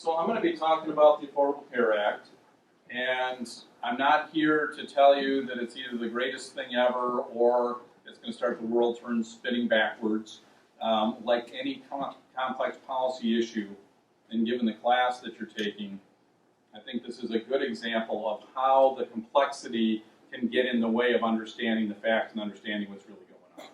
So I'm going to be talking about the Affordable Care Act, and I'm not here to tell you that it's either the greatest thing ever or it's going to start the world turn spinning backwards. Like any complex policy issue, and given the class that you're taking, I think this is a good example of how the complexity can get in the way of understanding the facts and understanding what's really going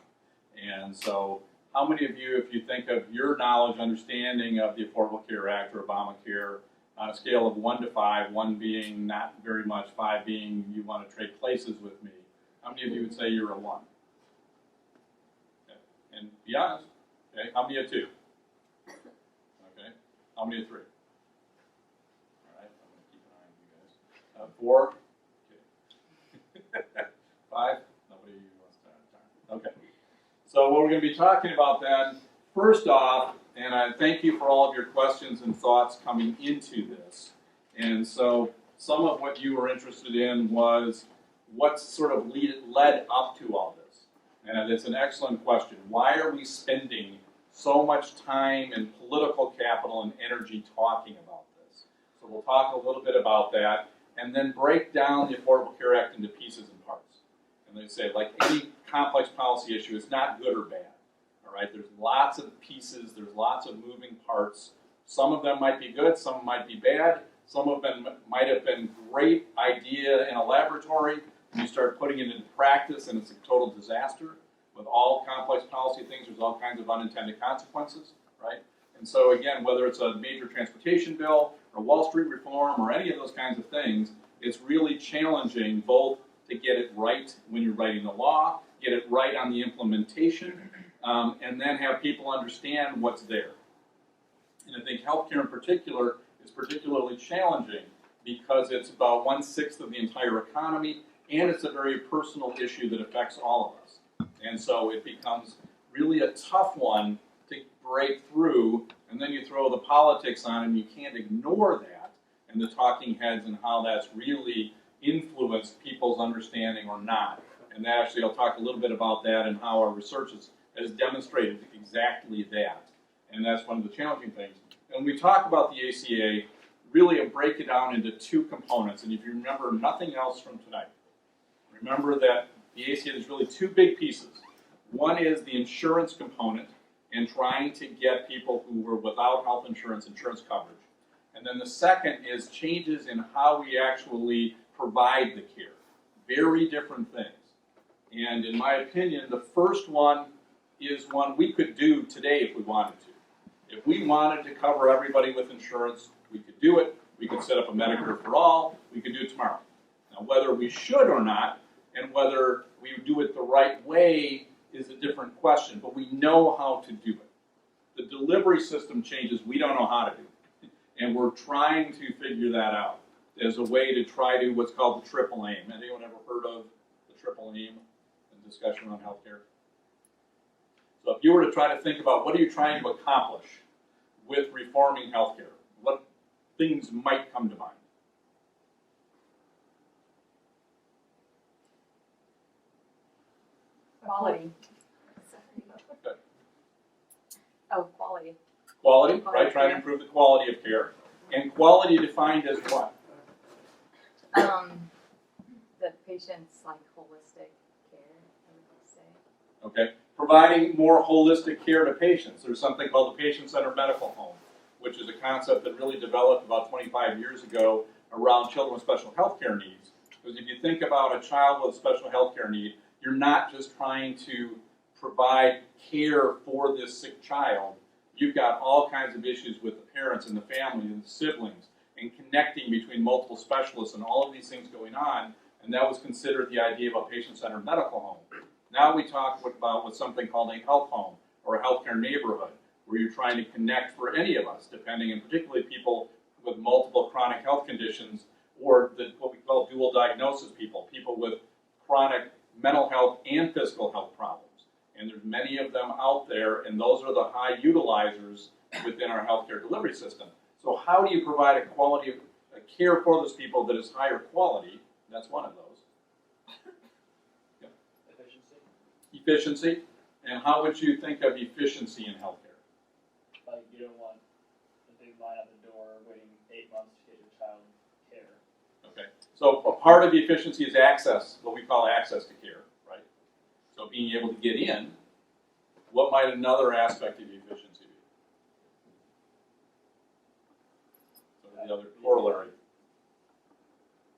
on. And so, how many of you, if you think of your knowledge, understanding of the Affordable Care Act or Obamacare on a scale of 1 to 5, 1 being not very much, 5 being you want to trade places with me, how many of you would say you're a 1? Okay. And be honest. Okay. How many of 2? Okay. How many of 3? All right. I'm going to keep an eye on you guys. 4? Okay. 5? Nobody wants to. Okay. So what we're going to be talking about then, first off, and I thank you for all of your questions and thoughts coming into this. And so some of what you were interested in was what sort of led up to all this. And it's an excellent question. Why are we spending so much time and political capital and energy talking about this? So we'll talk a little bit about that and then break down the Affordable Care Act into pieces and parts. And they say, like any complex policy issue, it's not good or bad. All right, there's lots of pieces, there's lots of moving parts. Some of them might be good, some might be bad. Some of them might have been great idea in a laboratory. And you start putting it into practice, and it's a total disaster. With all complex policy things, there's all kinds of unintended consequences, right? And so again, whether it's a major transportation bill or Wall Street reform or any of those kinds of things, it's really challenging both to get it right when you're writing the law, get it right on the implementation, and then have people understand what's there. And I think healthcare in particular is particularly challenging because it's about 1/6 of the entire economy, and it's a very personal issue that affects all of us. And so it becomes really a tough one to break through, and then you throw the politics on, and you can't ignore that, and the talking heads and how that's really influenced people's understanding or not. And actually, I'll talk a little bit about that and how our research has demonstrated exactly that. And that's one of the challenging things. And when we talk about the ACA, really break it down into 2 components. And if you remember nothing else from tonight, remember that the ACA is really 2 big pieces. One is the insurance component and trying to get people who were without health insurance coverage. And then the second is changes in how we actually provide the care. Very different things. And in my opinion, the first one is one we could do today if we wanted to. If we wanted to cover everybody with insurance, we could do it. We could set up a Medicare for all. We could do it tomorrow. Now, whether we should or not, and whether we do it the right way is a different question, but we know how to do it. The delivery system changes we don't know how to do. And we're trying to figure that out as a way to try to what's called the triple aim. Anyone ever heard of the triple aim in discussion on healthcare? So if you were to try to think about what are you trying to accomplish with reforming healthcare, what things might come to mind? Quality. Okay. Oh, quality. Quality, right? Trying to improve the quality of care. And quality defined as what? The patient's like holistic care, I would say. Okay. Providing more holistic care to patients. There's something called the patient-centered medical home, which is a concept that really developed about 25 years ago around children with special health care needs. Because if you think about a child with a special health care need, you're not just trying to provide care for this sick child. You've got all kinds of issues with the parents and the family and the siblings and connecting between multiple specialists and all of these things going on. And that was considered the idea of a patient-centered medical home. Now we talk about what's something called a health home or a healthcare neighborhood, where you're trying to connect for any of us, depending, and particularly people with multiple chronic health conditions or what we call dual diagnosis people with chronic mental health and physical health problems. And there's many of them out there, and those are the high utilizers within our healthcare delivery system. So how do you provide a quality of care for those people that is higher quality? That's one of those. Yep. Efficiency. And how would you think of efficiency in healthcare? Like you don't want a big line at the door waiting 8 months to get your child care. Okay. So a part of efficiency is access, what we call access to care, right? So being able to get in. What might another aspect of efficiency be? So the other corollary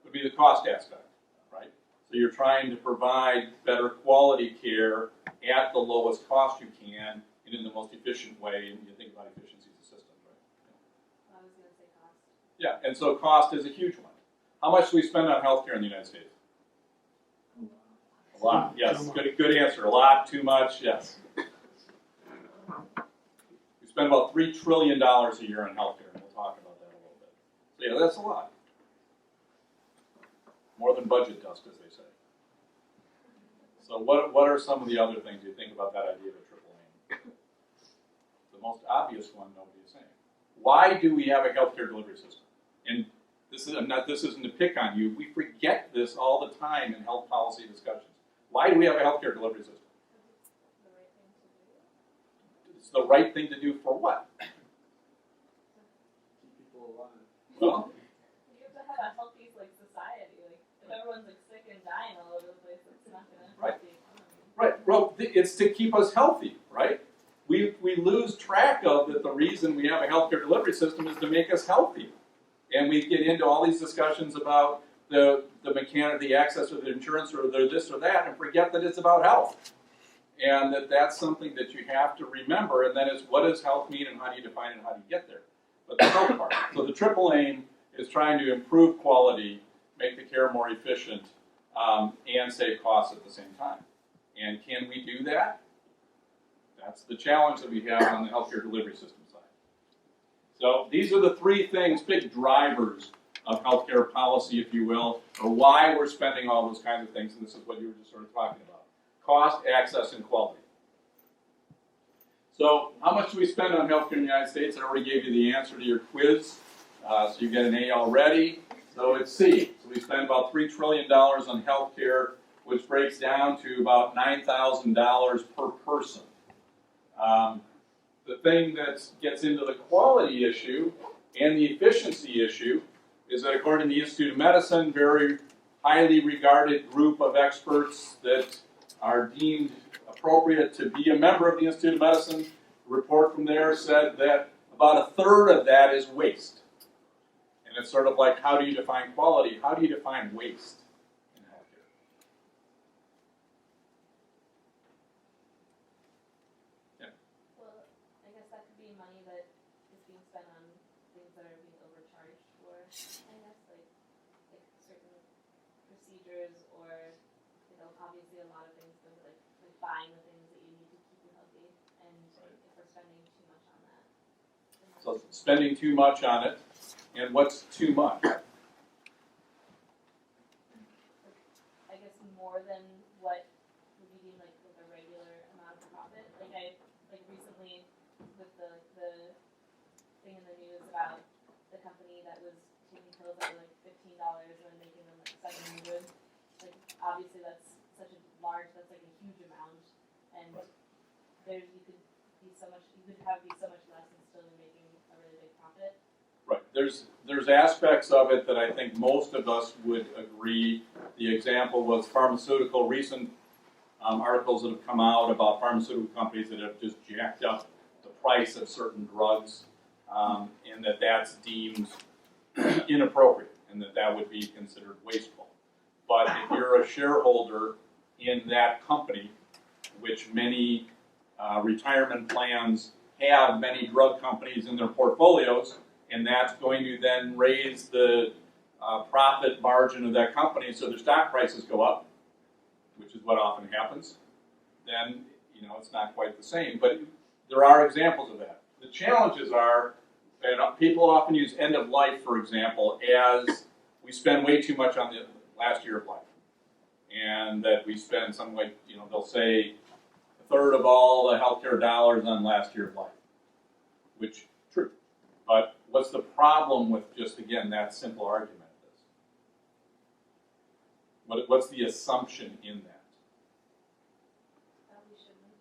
would be the cost aspect, right? So you're trying to provide better quality care at the lowest cost you can and in the most efficient way, and you think about efficiency as a system, right? I was going to say cost. Yeah, and so cost is a huge one. How much do we spend on healthcare in the United States? A lot, yes. Good answer. A lot, too much, yes. We spend about $3 trillion a year on healthcare, and we'll talk about that a little bit. So yeah, that's a lot. More than budget dust, as they say. So what are some of the other things you think about that idea of a triple aim? The most obvious one nobody is saying. Why do we have a healthcare delivery system? And this isn't to pick on you. We forget this all the time in health policy discussions. Why do we have a healthcare delivery system? It's the right thing to do for what? Keep people alive. Well, You have to have a healthy society. If everyone's sick and dying all over the place, it's not going to Right. help the economy. right. Well, it's to keep us healthy, right? We lose track of that the reason we have a healthcare delivery system is to make us healthy. And we get into all these discussions about the mechanic, the access or the insurance or the this or that, and forget that it's about health. And that's something that you have to remember, and then it's what does health mean and how do you define it and how do you get there? But the health part. So the triple aim is trying to improve quality, make the care more efficient, and save costs at the same time. And can we do that? That's the challenge that we have on the healthcare delivery system side. So these are the three things, big drivers of healthcare policy, if you will, or why we're spending all those kinds of things, and this is what you were just sort of talking about. Cost, access, and quality. So how much do we spend on healthcare in the United States? I already gave you the answer to your quiz, so you get an A already. So it's C. So we spend about $3 trillion on healthcare, which breaks down to about $9,000 per person. The thing that gets into the quality issue and the efficiency issue is that according to the Institute of Medicine, very highly regarded group of experts that are deemed appropriate to be a member of the Institute of Medicine, a report from there said that about a third of that is waste. And it's sort of like, how do you define quality? How do you define waste in healthcare? Well, I guess that could be money that is being spent on things that are being overcharged for, I guess, like certain procedures or, obviously a lot of things, but like buying the things that you need to keep you healthy, and if we're spending too much on that. So spending too much on it, and what's too much? I guess more than what would be deemed like a regular amount of profit. Like recently with the thing in the news about the company that was taking pills that were like $15 and then making them like $700. Like obviously that's such a large, that's like a huge amount, and you could have be so much less and still be making a really big profit. Right. There's aspects of it that I think most of us would agree. The example was recent articles that have come out about pharmaceutical companies that have just jacked up the price of certain drugs, and that's deemed inappropriate, and that would be considered wasteful. But if you're a shareholder in that company, which many retirement plans have many drug companies in their portfolios, and that's going to then raise the profit margin of that company, so their stock prices go up, which is what often happens, then it's not quite the same. But there are examples of that. The challenges are, and people often use end of life, for example, as we spend way too much on the last year of life. And that we spend something like, they'll say a third of all the healthcare dollars on last year of life, which true. But what's the problem with just, again, that simple argument? What's the assumption in that? That we shouldn't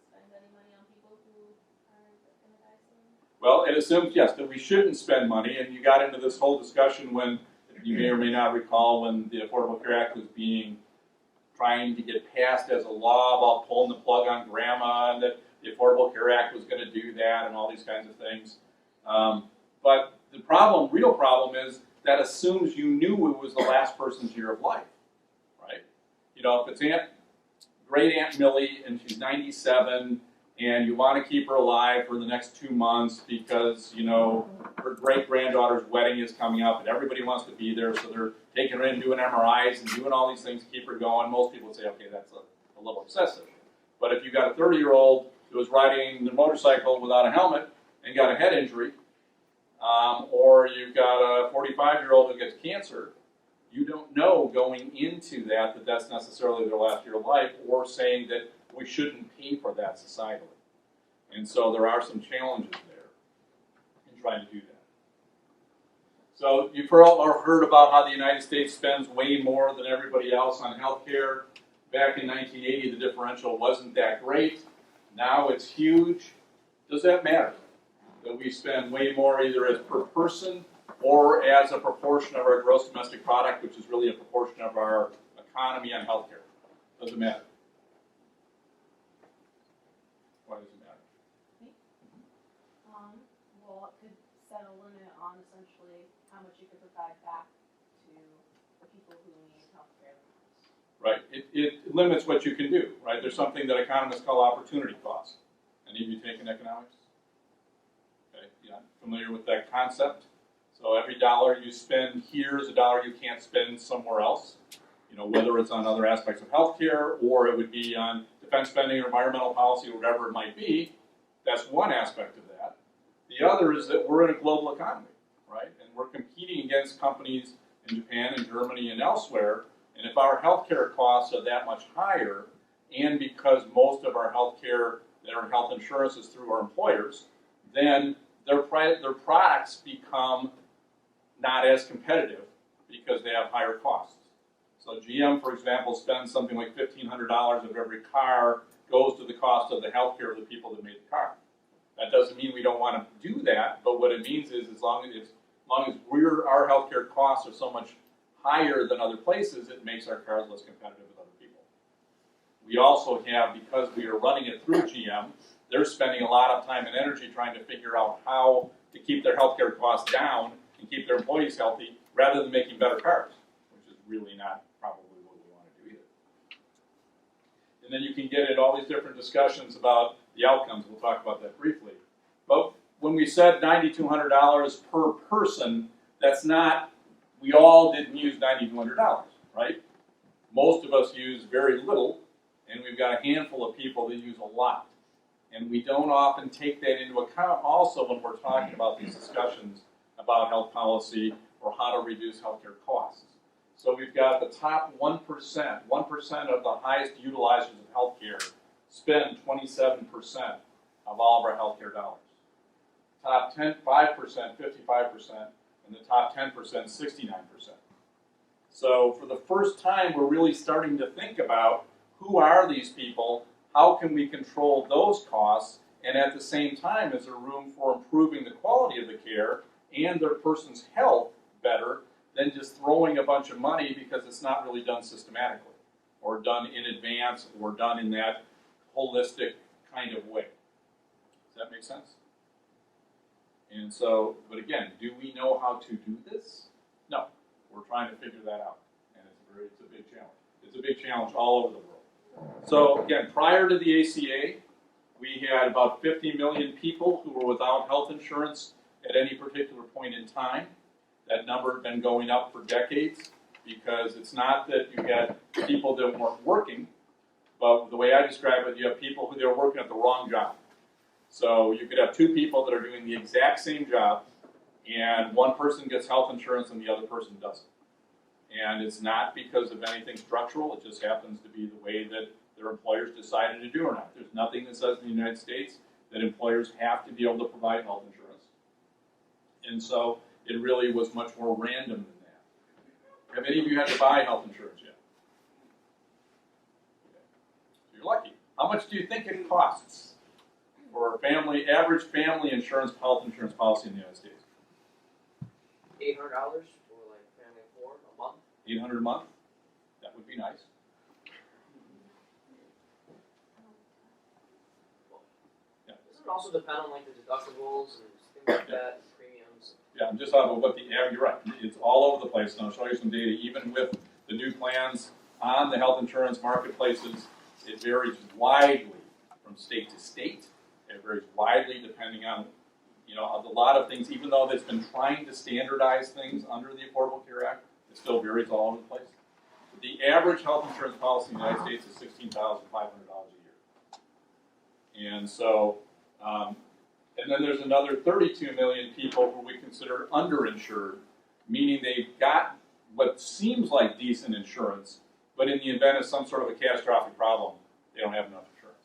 spend any money on people who are going to die soon. Well, it assumes, yes, that we shouldn't spend money, and you got into this whole discussion when, you may or may not recall, when the Affordable Care Act was trying to get passed as a law about pulling the plug on grandma, and that the Affordable Care Act was going to do that, and all these kinds of things. But the real problem is that assumes you knew it was the last person's year of life, right? You know, if it's great Aunt Millie and she's 97, and you want to keep her alive for the next 2 months because, you know, her great-granddaughter's wedding is coming up and everybody wants to be there, so they're taking her in and doing MRIs and doing all these things to keep her going. Most people say, okay, that's a little excessive. But if you've got a 30-year-old who was riding the motorcycle without a helmet and got a head injury, or you've got a 45-year-old who gets cancer, you don't know going into that that's necessarily their last year of life, or saying that we shouldn't pay for that societally. And so there are some challenges there in trying to do that. So you've all heard about how the United States spends way more than everybody else on healthcare. Back in 1980, the differential wasn't that great. Now it's huge. Does that matter? That we spend way more either as per person or as a proportion of our gross domestic product, which is really a proportion of our economy on healthcare. Does it matter? Why does it matter? Well, it could set a limit on essentially how much you could provide back to the people who need healthcare. Right. It limits what you can do, right? There's something that economists call opportunity cost. Any of you taking economics? Okay, yeah, familiar with that concept? So every dollar you spend here is a dollar you can't spend somewhere else. You know, whether it's on other aspects of healthcare or it would be on defense spending or environmental policy or whatever it might be. That's one aspect of that. The other is that we're in a global economy, right? And we're competing against companies in Japan and Germany and elsewhere. And if our healthcare costs are that much higher, and because most of our healthcare, their health insurance is through our employers, then their products become not as competitive because they have higher costs. So GM, for example, spends something like $1,500 of every car goes to the cost of the healthcare of the people that made the car. That doesn't mean we don't want to do that, but what it means is as long as our healthcare costs are so much higher than other places, it makes our cars less competitive with other people. We also have, because we are running it through GM, they're spending a lot of time and energy trying to figure out how to keep their healthcare costs down and keep their employees healthy rather than making better cars, which is really not probably what we want to do either. And then you can get into all these different discussions about the outcomes. We'll talk about that briefly. But when we said $9,200 per person, that's not, we all didn't use $9,200, right? Most of us use very little, and we've got a handful of people that use a lot. And we don't often take that into account also when we're talking about these discussions about health policy or how to reduce healthcare costs. So we've got the top 1%, 1% of the highest utilizers of healthcare spend 27% of all of our healthcare dollars. Top 5%, 55%, and the top 10%, 69%. So for the first time, we're really starting to think about who are these people, how can we control those costs, and at the same time, is there room for improving the quality of the care and their person's health better than just throwing a bunch of money because it's not really done systematically or done in advance or done in that holistic kind of way. Does that make sense? And so, but again, do we know how to do this? No. We're trying to figure that out. And it's a big challenge. It's a big challenge all over the world. So again, prior to the ACA, we had about 50 million people who were without health insurance at any particular point in time. That number had been going up for decades because it's not that you had people that weren't working, but the way I describe it, you have people who are working at the wrong job. So you could have two people that are doing the exact same job, and one person gets health insurance and the other person doesn't. And it's not because of anything structural, it just happens to be the way that their employers decided to do or not. There's nothing that says in the United States that employers have to be able to provide health insurance. And so it really was much more random than that. Have any of you had to buy health insurance yet? Okay. So you're lucky. How much do you think it costs? for a average family insurance, health insurance policy in the United States? $800 for like family of 4 a month. $800 a month? That would be nice. Yeah. Doesn't it also depend on like the deductibles and things like that, and premiums? Yeah, I'm just talking about what the average, you're right, it's all over the place, and I'll show you some data, even with the new plans on the health insurance marketplaces, it varies widely from state to state. It varies widely depending on, a lot of things, even though they've been trying to standardize things under the Affordable Care Act, it still varies all over the place. The average health insurance policy in the United States is $16,500 a year. And so, and then there's another 32 million people who we consider underinsured, meaning they've got what seems like decent insurance, but in the event of some sort of a catastrophic problem, they don't have enough insurance.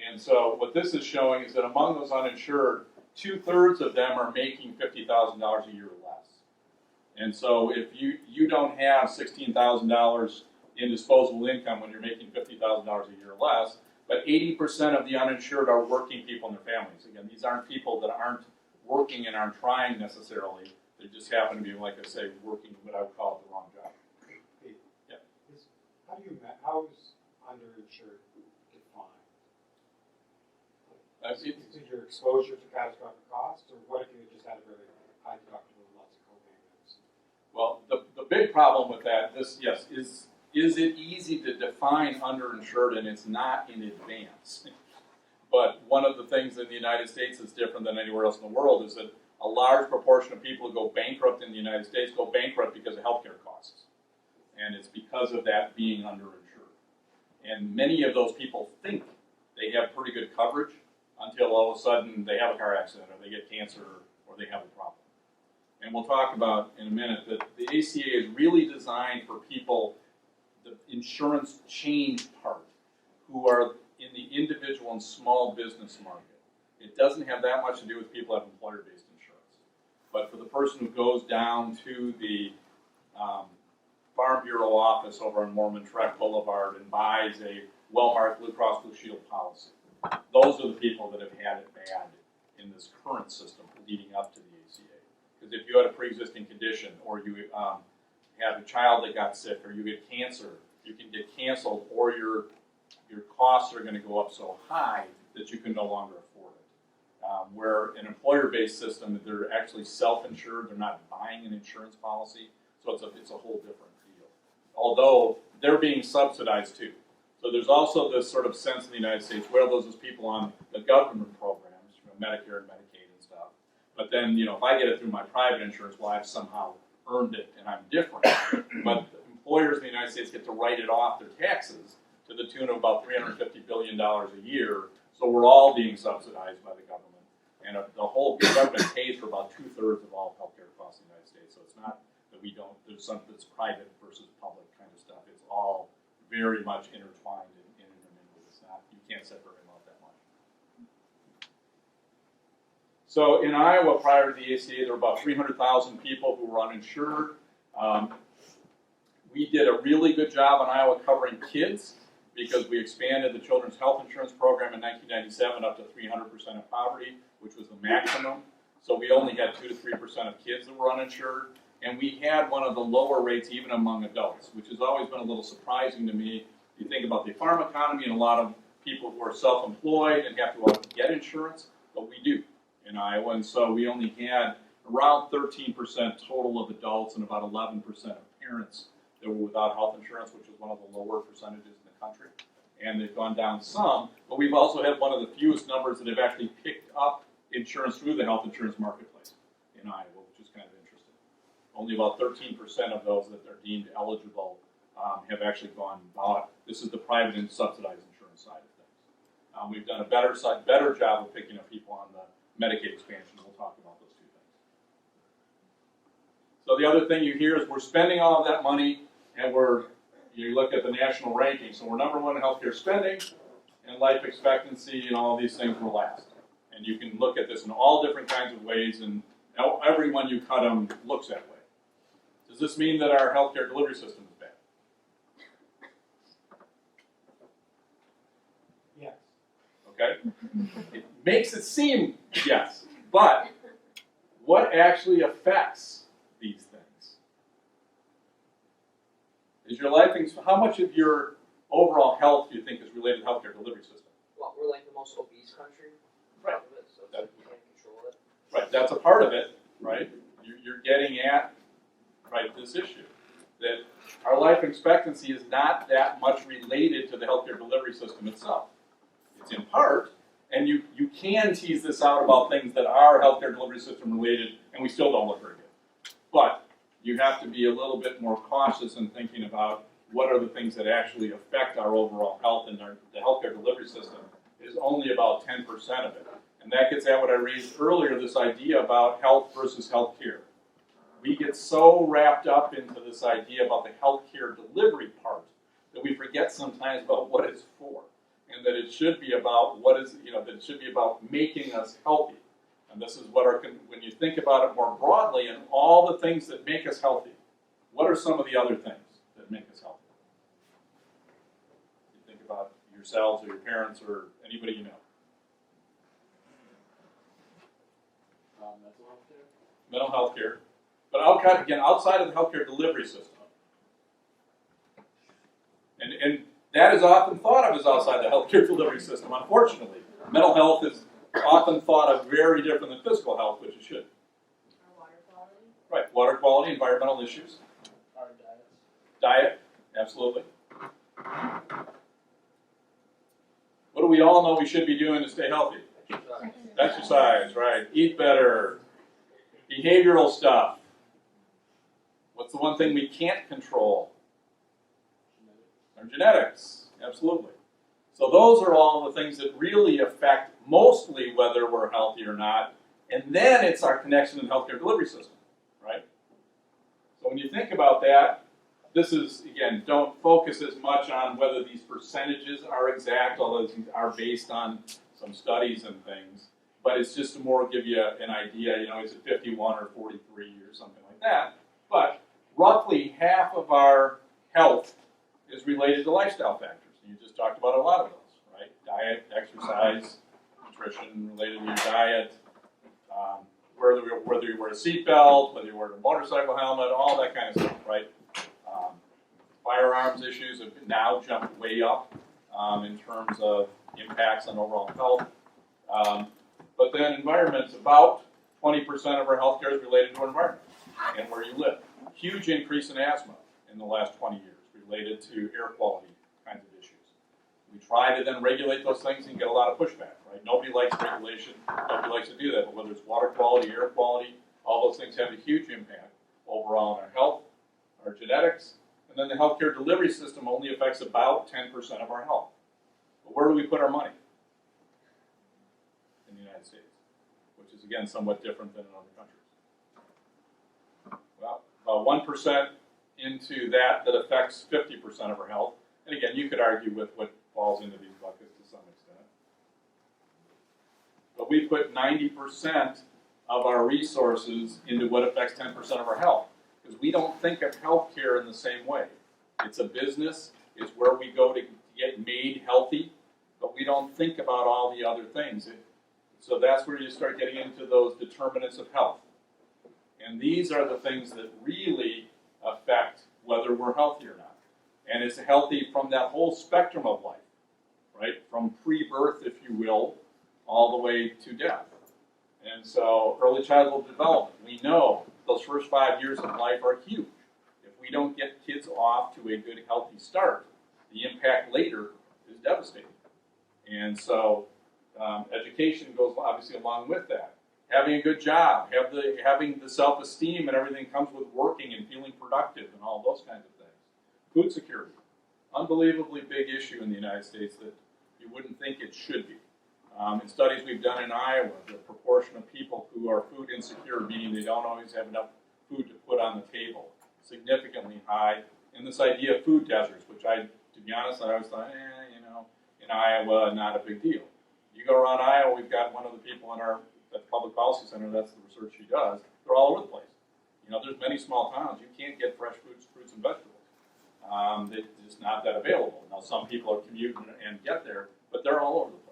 And so what this is showing is that among those uninsured, 2/3 of them are making $50,000 a year or less. And so if you don't have $16,000 in disposable income when you're making $50,000 a year or less, but 80% of the uninsured are working people and their families. Again, these aren't people that aren't working and aren't trying necessarily. They just happen to be, like I say, working what I would call the wrong job. Yeah. How is underinsured defined? Is it your exposure to catastrophic costs, or what if you just had a very high deductible and lots of co-payments? Well, the big problem with that, is it easy to define underinsured, and it's not in advance. But one of the things in the United States that's different than anywhere else in the world is that a large proportion of people who go bankrupt in the United States go bankrupt because of healthcare costs. And it's because of that being underinsured. And many of those people think they have pretty good coverage until all of a sudden they have a car accident or they get cancer or they have a problem. And we'll talk about in a minute that the ACA is really designed for people, the insurance change part, who are in the individual and small business market. It doesn't have that much to do with people who have employer-based insurance. But for the person who goes down to the Farm Bureau office over on Mormon Trek Boulevard and buys a well-marked Blue Cross Blue Shield policy, those are the people that have had it bad in this current system leading up to the ACA. Because if you had a pre-existing condition, or you have a child that got sick, or you get cancer, you can get canceled, or your costs are going to go up so high that you can no longer afford it. Where an employer-based system, they're actually self-insured, they're not buying an insurance policy, so it's a whole different deal. Although they're being subsidized too. So there's also this sort of sense in the United States where those people on the government programs, Medicare and Medicaid and stuff. But then, if I get it through my private insurance, well, I've somehow earned it and I'm different. But employers in the United States get to write it off their taxes to the tune of about $350 billion a year. So we're all being subsidized by the government. And the whole government pays for about 2/3 of all healthcare costs in the United States. So it's not that there's something that's private versus public kind of stuff. It's all very much intertwined and intermingled. It's not, you can't separate them out that much. So in Iowa, prior to the ACA, there were about 300,000 people who were uninsured. We did a really good job in Iowa covering kids because we expanded the Children's Health Insurance Program in 1997 up to 300% of poverty, which was the maximum. So we only had 2 to 3% of kids that were uninsured. And we had one of the lower rates even among adults, which has always been a little surprising to me. You think about the farm economy and a lot of people who are self-employed and have to get insurance, but we do in Iowa. And so we only had around 13% total of adults and about 11% of parents that were without health insurance, which is one of the lower percentages in the country. And they've gone down some, but we've also had one of the fewest numbers that have actually picked up insurance through the health insurance marketplace in Iowa, which is kind of interesting. Only about 13% of those that are deemed eligible have actually gone and bought. This is the private and subsidized insurance side of things. We've done a better job of picking up people on the Medicaid expansion. We'll talk about those two things. So the other thing you hear is we're spending all of that money, and you look at the national ranking. So we're number one in healthcare spending, and life expectancy, and all of these things will last. And you can look at this in all different kinds of ways, and everyone you cut them looks that way. Does this mean that our healthcare delivery system is bad? Yes. okay? It makes it seem, yes, but what actually affects these things? Is your life, how much of your overall health do you think is related to the healthcare delivery system? Well, we're like the most obese country. Right. Part of it, so it's like you can't control it. Right, that's a part of it, right? You're getting at, right, this issue. That our life expectancy is not that much related to the healthcare delivery system itself. It's in part, and you can tease this out about things that are healthcare delivery system related, and we still don't look very good. But you have to be a little bit more cautious in thinking about what are the things that actually affect our overall health, and the healthcare delivery system is only about 10% of it. And that gets at what I raised earlier, this idea about health versus healthcare. We get so wrapped up into this idea about the healthcare delivery part that we forget sometimes about what it's for. And that it should be about that it should be about making us healthy. And this is what when you think about it more broadly and all the things that make us healthy, what are some of the other things that make us healthy? You think about yourselves or your parents or anybody you know. Mental health care. Mental health care. But outside of the healthcare delivery system. And that is often thought of as outside the healthcare delivery system, unfortunately. Mental health is often thought of very different than physical health, which it should. Or water quality. Right, water quality, environmental issues. Our diets. Diet, absolutely. What do we all know we should be doing to stay healthy? Exercise. Exercise, right. Eat better. Behavioral stuff. What's the one thing we can't control? Our genetics, absolutely. So those are all the things that really affect mostly whether we're healthy or not. And then it's our connection to the healthcare delivery system, right? So when you think about that, this is, again, don't focus as much on whether these percentages are exact, although these are based on some studies and things. But it's just to more give you an idea, is it 51 or 43 or something like that. But roughly half of our health is related to lifestyle factors. You just talked about a lot of those, right? Diet, exercise, nutrition related to your diet, whether you wear a seatbelt, whether you wear a motorcycle helmet, all that kind of stuff, right? Firearms issues have now jumped way up in terms of impacts on overall health. But then environment's about 20% of our healthcare is related to environment and where you live. Huge increase in asthma in the last 20 years related to air quality kinds of issues. We try to then regulate those things and get a lot of pushback, right? Nobody likes regulation, nobody likes to do that, but whether it's water quality, air quality, all those things have a huge impact overall on our health, our genetics, and then the healthcare delivery system only affects about 10% of our health. But where do we put our money? In the United States, which is again somewhat different than in other countries. Well, about 1% into that affects 50% of our health. And again, you could argue with what falls into these buckets to some extent. But we put 90% of our resources into what affects 10% of our health. Because we don't think of healthcare in the same way. It's a business, it's where we go to get made healthy, but we don't think about all the other things. So that's where you start getting into those determinants of health. And these are the things that really affect whether we're healthy or not. And it's healthy from that whole spectrum of life, right? From pre-birth, if you will, all the way to death. And so early childhood development, we know those first 5 years of life are huge. If we don't get kids off to a good, healthy start, the impact later is devastating. And so education goes obviously along with that. Having a good job, having the self-esteem and everything comes with working and feeling productive and all those kinds of things. Food security, unbelievably big issue in the United States that you wouldn't think it should be. In studies we've done in Iowa, the proportion of people who are food insecure, meaning they don't always have enough food to put on the table, significantly high. And this idea of food deserts, which to be honest, I always thought, in Iowa, not a big deal. You go around Iowa, we've got one of the people at the Public Policy Center, that's the research she does, they're all over the place. There's many small towns, you can't get fresh fruits and vegetables. It's just not that available. Now, some people are commuting and get there, but they're all over the place.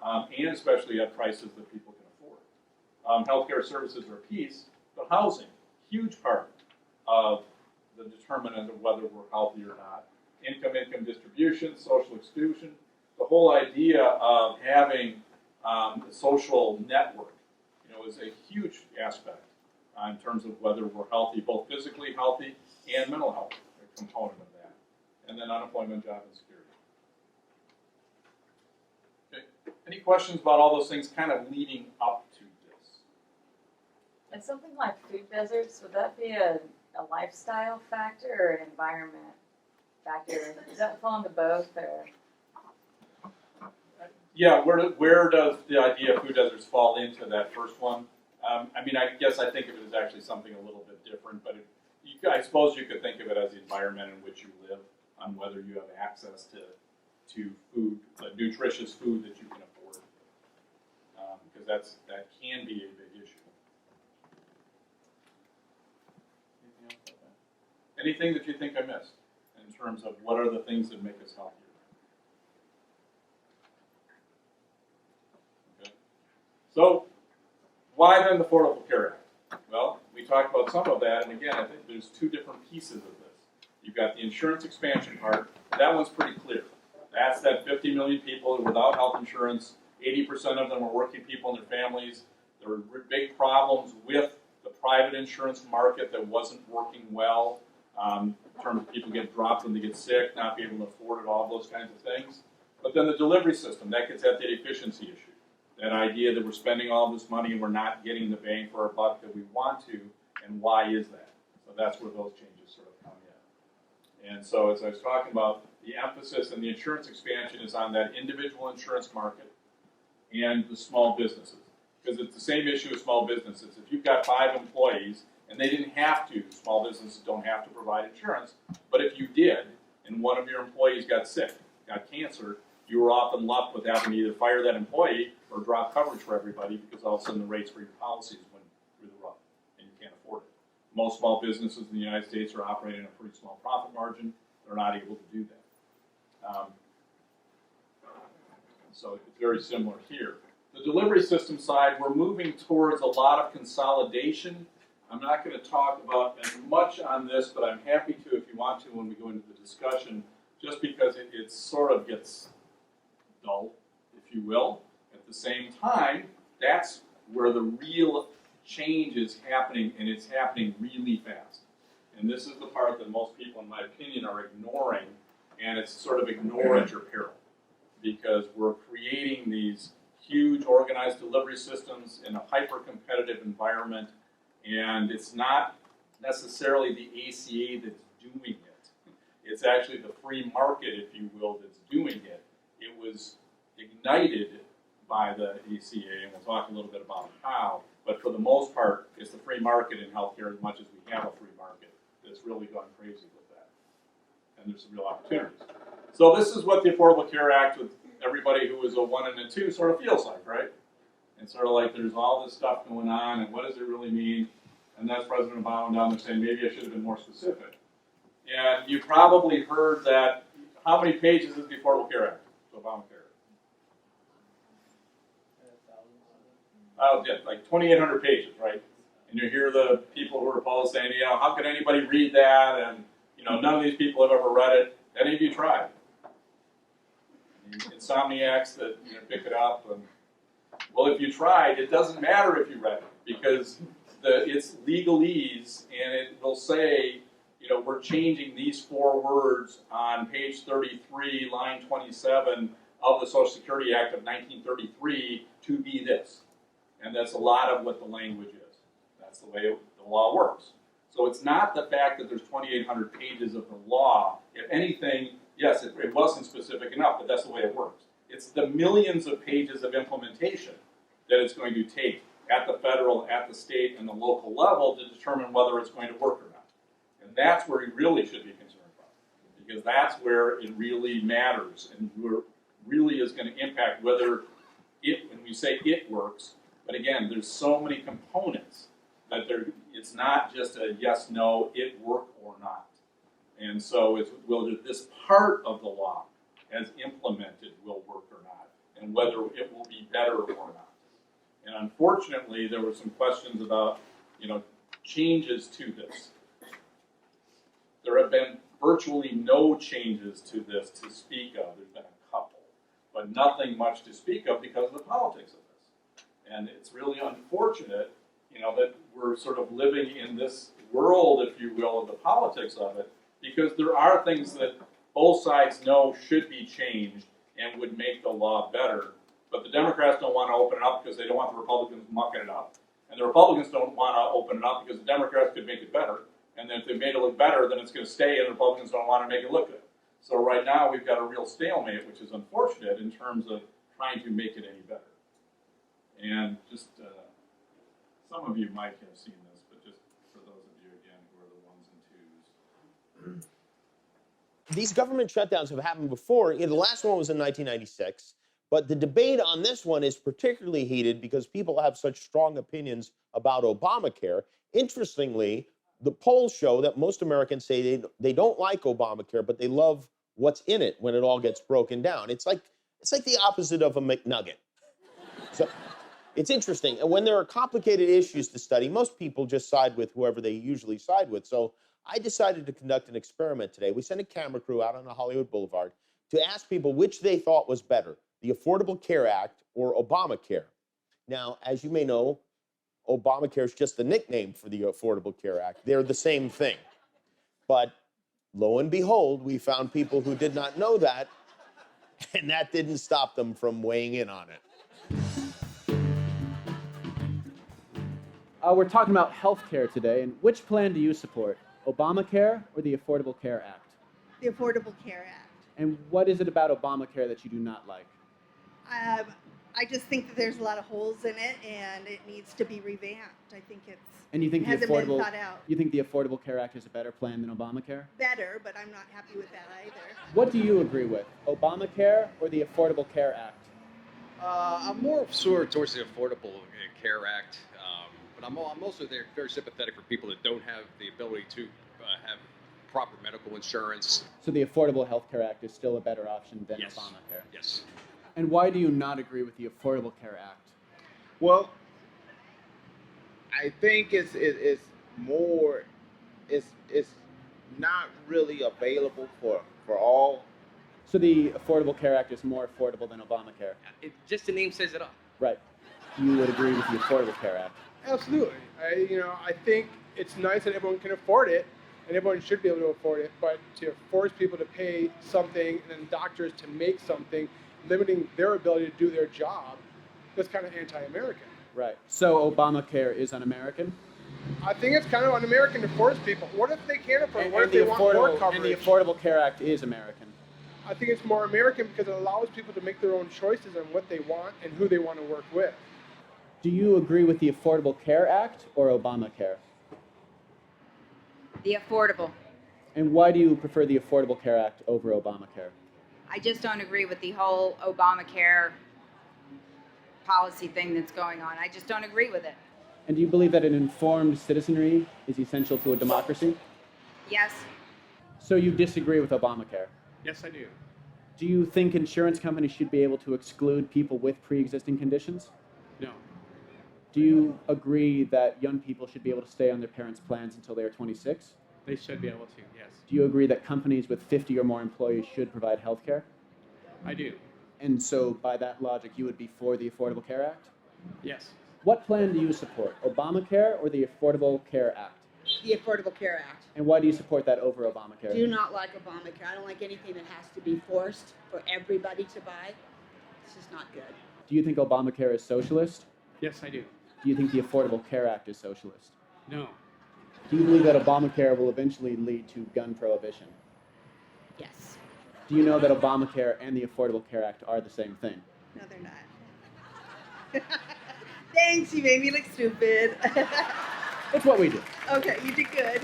and especially at prices that people can afford. Healthcare services are a piece, but housing, huge part of the determinant of whether we're healthy or not. Income distribution, social exclusion, the whole idea of having a social network, is a huge aspect in terms of whether we're healthy, both physically healthy and mental health, a component of that. And then unemployment, job insecurity. Okay. Any questions about all those things kind of leading up to this? And something like food deserts, would that be a lifestyle factor or an environment factor? Does that fall into both, or? Yeah, where does the idea of food deserts fall into that first one? I think of it as actually something a little bit different, but I suppose you could think of it as the environment in which you live, on whether you have access to food, nutritious food that you can afford, because that can be a big issue. Anything else about that? Anything that you think I missed in terms of what are the things that make us healthier? So, why then the Affordable Care Act? Well, we talked about some of that, and again, I think there's two different pieces of this. You've got the insurance expansion part. That one's pretty clear. That's that 50 million people without health insurance. 80% of them are working people and their families. There were big problems with the private insurance market that wasn't working well, in terms of people get dropped when they get sick, not being able to afford it, all those kinds of things. But then the delivery system, that gets at the efficiency issue. That idea that we're spending all this money and we're not getting the bang for our buck that we want to, and why is that? So that's where those changes sort of come in. And so as I was talking about, the emphasis in the insurance expansion is on that individual insurance market and the small businesses. Because it's the same issue with small businesses. If you've got 5 employees, and they didn't have to, small businesses don't have to provide insurance, but if you did, and one of your employees got sick, got cancer, you were often left with having to either fire that employee or drop coverage for everybody because all of a sudden the rates for your policies went through the roof and you can't afford it. Most small businesses in the United States are operating at a pretty small profit margin. They're not able to do that. So it's very similar here. The delivery system side, we're moving towards a lot of consolidation. I'm not going to talk about as much on this, but I'm happy to if you want to when we go into the discussion, just because it sort of gets dull, if you will. At the same time, that's where the real change is happening, and it's happening really fast. And this is the part that most people, in my opinion, are ignoring, and it's sort of ignore at your peril. Because we're creating these huge organized delivery systems in a hyper-competitive environment, and it's not necessarily the ACA that's doing it. It's actually the free market, if you will, that's doing it. It was ignited by the ACA, and we'll talk a little bit about how, but for the most part, it's the free market in healthcare as much as we have a free market that's really gone crazy with that. And there's some real opportunities. So this is what the Affordable Care Act with everybody who was a 1 and a 2 sort of feels like, right? It's sort of like there's all this stuff going on, and what does it really mean? And that's President Obama down there saying, maybe I should have been more specific. And you probably heard that, how many pages is the Affordable Care Act? Obamacare. Oh, yeah, like 2,800 pages, right? And you hear the people who are opposed saying, how could anybody read that? And, none of these people have ever read it. Any of you tried? Insomniacs that pick it up. And, well, if you tried, it doesn't matter if you read it because it's legalese, and it will say, we're changing these 4 words on page 33, line 27 of the Social Security Act of 1933 to be this. And that's a lot of what the language is. That's the way the law works. So it's not the fact that there's 2,800 pages of the law. If anything, yes, it wasn't specific enough, but that's the way it works. It's the millions of pages of implementation that it's going to take at the federal, at the state, and the local level to determine whether it's going to work or not. And that's where you really should be concerned about, because that's where it really matters and where really is going to impact whether it, when we say it works, but again, there's so many components that it's not just a yes, no, it work or not. And so it's whether this part of the law as implemented will work or not. and whether it will be better or not. And unfortunately, there were some questions about, changes to this. There have been virtually no changes to this to speak of. There's been a couple, but nothing much to speak of because of the politics of this. And it's really unfortunate, that we're sort of living in this world, if you will, of the politics of it, because there are things that both sides know should be changed and would make the law better. But the Democrats don't want to open it up because they don't want the Republicans mucking it up. And the Republicans don't want to open it up because the Democrats could make it better. And then if they made it look better, then it's going to stay, and the Republicans don't want to make it look good. So right now we've got a real stalemate, which is unfortunate in terms of trying to make it any better. And just, some of you might have seen this, but just for those of you, again, who are the ones and twos. These government shutdowns have happened before. The last one was in 1996. But the debate on this one is particularly heated because people have such strong opinions about Obamacare. Interestingly, the polls show that most Americans say they don't like Obamacare, but they love what's in it when it all gets broken down. It's like the opposite of a McNugget. So it's interesting. And when there are complicated issues to study, most people just side with whoever they usually side with. So I decided to conduct an experiment today. We sent a camera crew out on the Hollywood Boulevard to ask people which they thought was better, the Affordable Care Act or Obamacare. Now, as you may know, Obamacare is just a nickname for the Affordable Care Act. They're the same thing. But lo and behold, we found people who did not know that, and that didn't stop them from weighing in on it. We're talking about health care today, and which plan do you support, Obamacare or the Affordable Care Act? The Affordable Care Act. And what is it about Obamacare that you do not like? I just think that there's a lot of holes in it, and it needs to be revamped. I think And you think hasn't been thought out. You think the Affordable Care Act is a better plan than Obamacare? Better, but I'm not happy with that either. What do you agree with, Obamacare or the Affordable Care Act? I'm more sort of towards the Affordable Care Act, but I'm also very sympathetic for people that don't have the ability to have proper medical insurance. So the Affordable Health Care Act is still a better option than Yes. Obamacare? Yes. And why do you not agree with the Affordable Care Act? Well, I think it's not really available for all. So the Affordable Care Act is more affordable than Obamacare? Just the name says it all. Right. You would agree with the Affordable Care Act? Absolutely. I think it's nice that everyone can afford it, and everyone should be able to afford it, but to force people to pay something and then doctors to make something, limiting their ability to do their job, that's kind of anti-American. Right. So Obamacare is un-American? I think it's kind of un-American to force people. What if they can't afford it? What if they want more coverage? And the Affordable Care Act is American? I think it's more American because it allows people to make their own choices on what they want and who they want to work with. Do you agree with the Affordable Care Act or Obamacare? The affordable. And why do you prefer the Affordable Care Act over Obamacare? I just don't agree with the whole Obamacare policy thing that's going on. I just don't agree with it. And do you believe that an informed citizenry is essential to a democracy? Yes. So you disagree with Obamacare? Yes, I do. Do you think insurance companies should be able to exclude people with pre-existing conditions? No. Do you agree that young people should be able to stay on their parents' plans until they are 26? They should be able to, yes. Do you agree that companies with 50 or more employees should provide health care? I do. And so by that logic, you would be for the Affordable Care Act? Yes. What plan do you support, Obamacare or the Affordable Care Act? The Affordable Care Act. And why do you support that over Obamacare? Do not like Obamacare. I don't like anything that has to be forced for everybody to buy. This is not good. Do you think Obamacare is socialist? Yes, I do. Do you think the Affordable Care Act is socialist? No. Do you believe that Obamacare will eventually lead to gun prohibition? Yes. Do you know that Obamacare and the Affordable Care Act are the same thing? No, they're not. Thanks, you made me look stupid. It's what we do. Okay, you did good.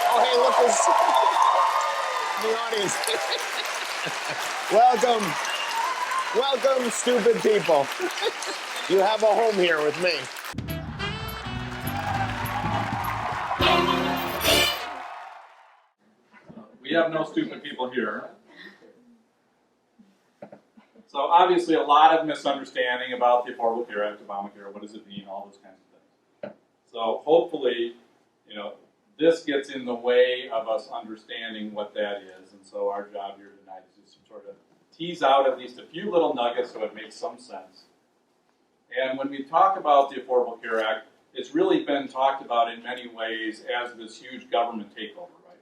Oh, hey, look, there's the audience. Welcome, stupid people. You have a home here with me. We have no stupid people here. So obviously a lot of misunderstanding about the Affordable Care Act, Obamacare, what does it mean, all those kinds of things. So hopefully, this gets in the way of us understanding what that is, and so our job here tonight is just to sort of tease out at least a few little nuggets so it makes some sense. And when we talk about the Affordable Care Act, it's really been talked about in many ways as this huge government takeover, right?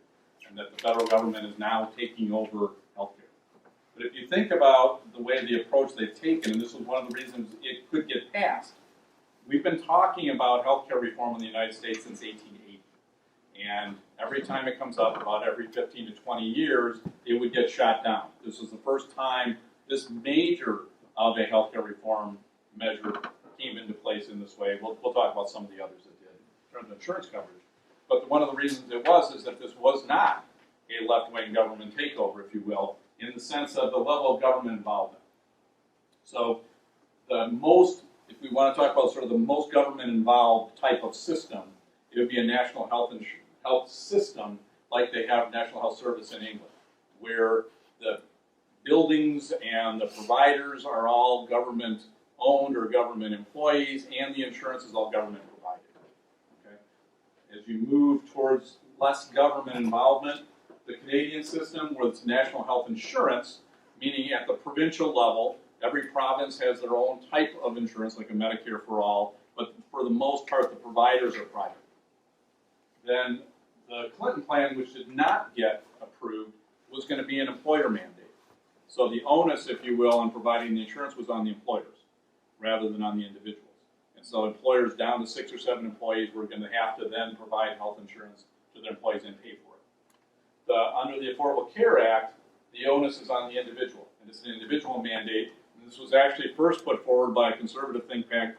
And that the federal government is now taking over healthcare. But if you think about the way the approach they've taken, and this was one of the reasons it could get passed, we've been talking about healthcare reform in the United States since 1880. And every time it comes up, about every 15 to 20 years, it would get shot down. This was the first time this major of a healthcare reform measure came into place in this way. We'll talk about some of the others that did in terms of insurance coverage. But one of the reasons it was is that this was not a left-wing government takeover, if you will, in the sense of the level of government involvement. So if we want to talk about sort of the most government-involved type of system, it would be a national health system like they have National Health Service in England, where the buildings and the providers are all government-owned or government employees, and the insurance is all government-provided. Okay? As you move towards less government involvement, the Canadian system, where it's national health insurance, meaning at the provincial level, every province has their own type of insurance, like a Medicare for all, but for the most part, the providers are private. Then the Clinton plan, which did not get approved, was going to be an employer mandate. So the onus, if you will, on providing the insurance was on the employers rather than on the individuals. And so employers down to 6 or 7 employees were going to have to then provide health insurance to their employees and pay for it. Under the Affordable Care Act, the onus is on the individual, and it's an individual mandate. And this was actually first put forward by a conservative think tank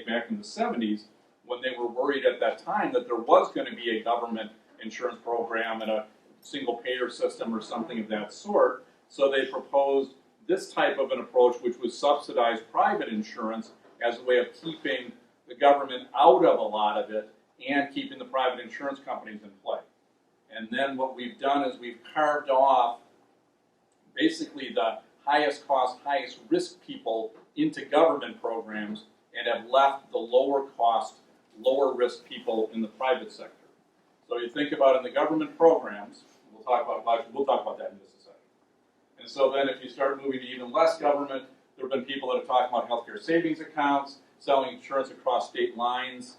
back in the 70s, when they were worried at that time that there was going to be a government insurance program and a single payer system or something of that sort. So they proposed this type of an approach, which was subsidized private insurance as a way of keeping the government out of a lot of it and keeping the private insurance companies in play. And then what we've done is we've carved off basically the highest cost, highest risk people into government programs and have left the lower cost, lower risk people in the private sector. So you think about in the government programs, we'll talk about that in just a second. And so then if you start moving to even less government, there have been people that have talked about healthcare savings accounts, selling insurance across state lines,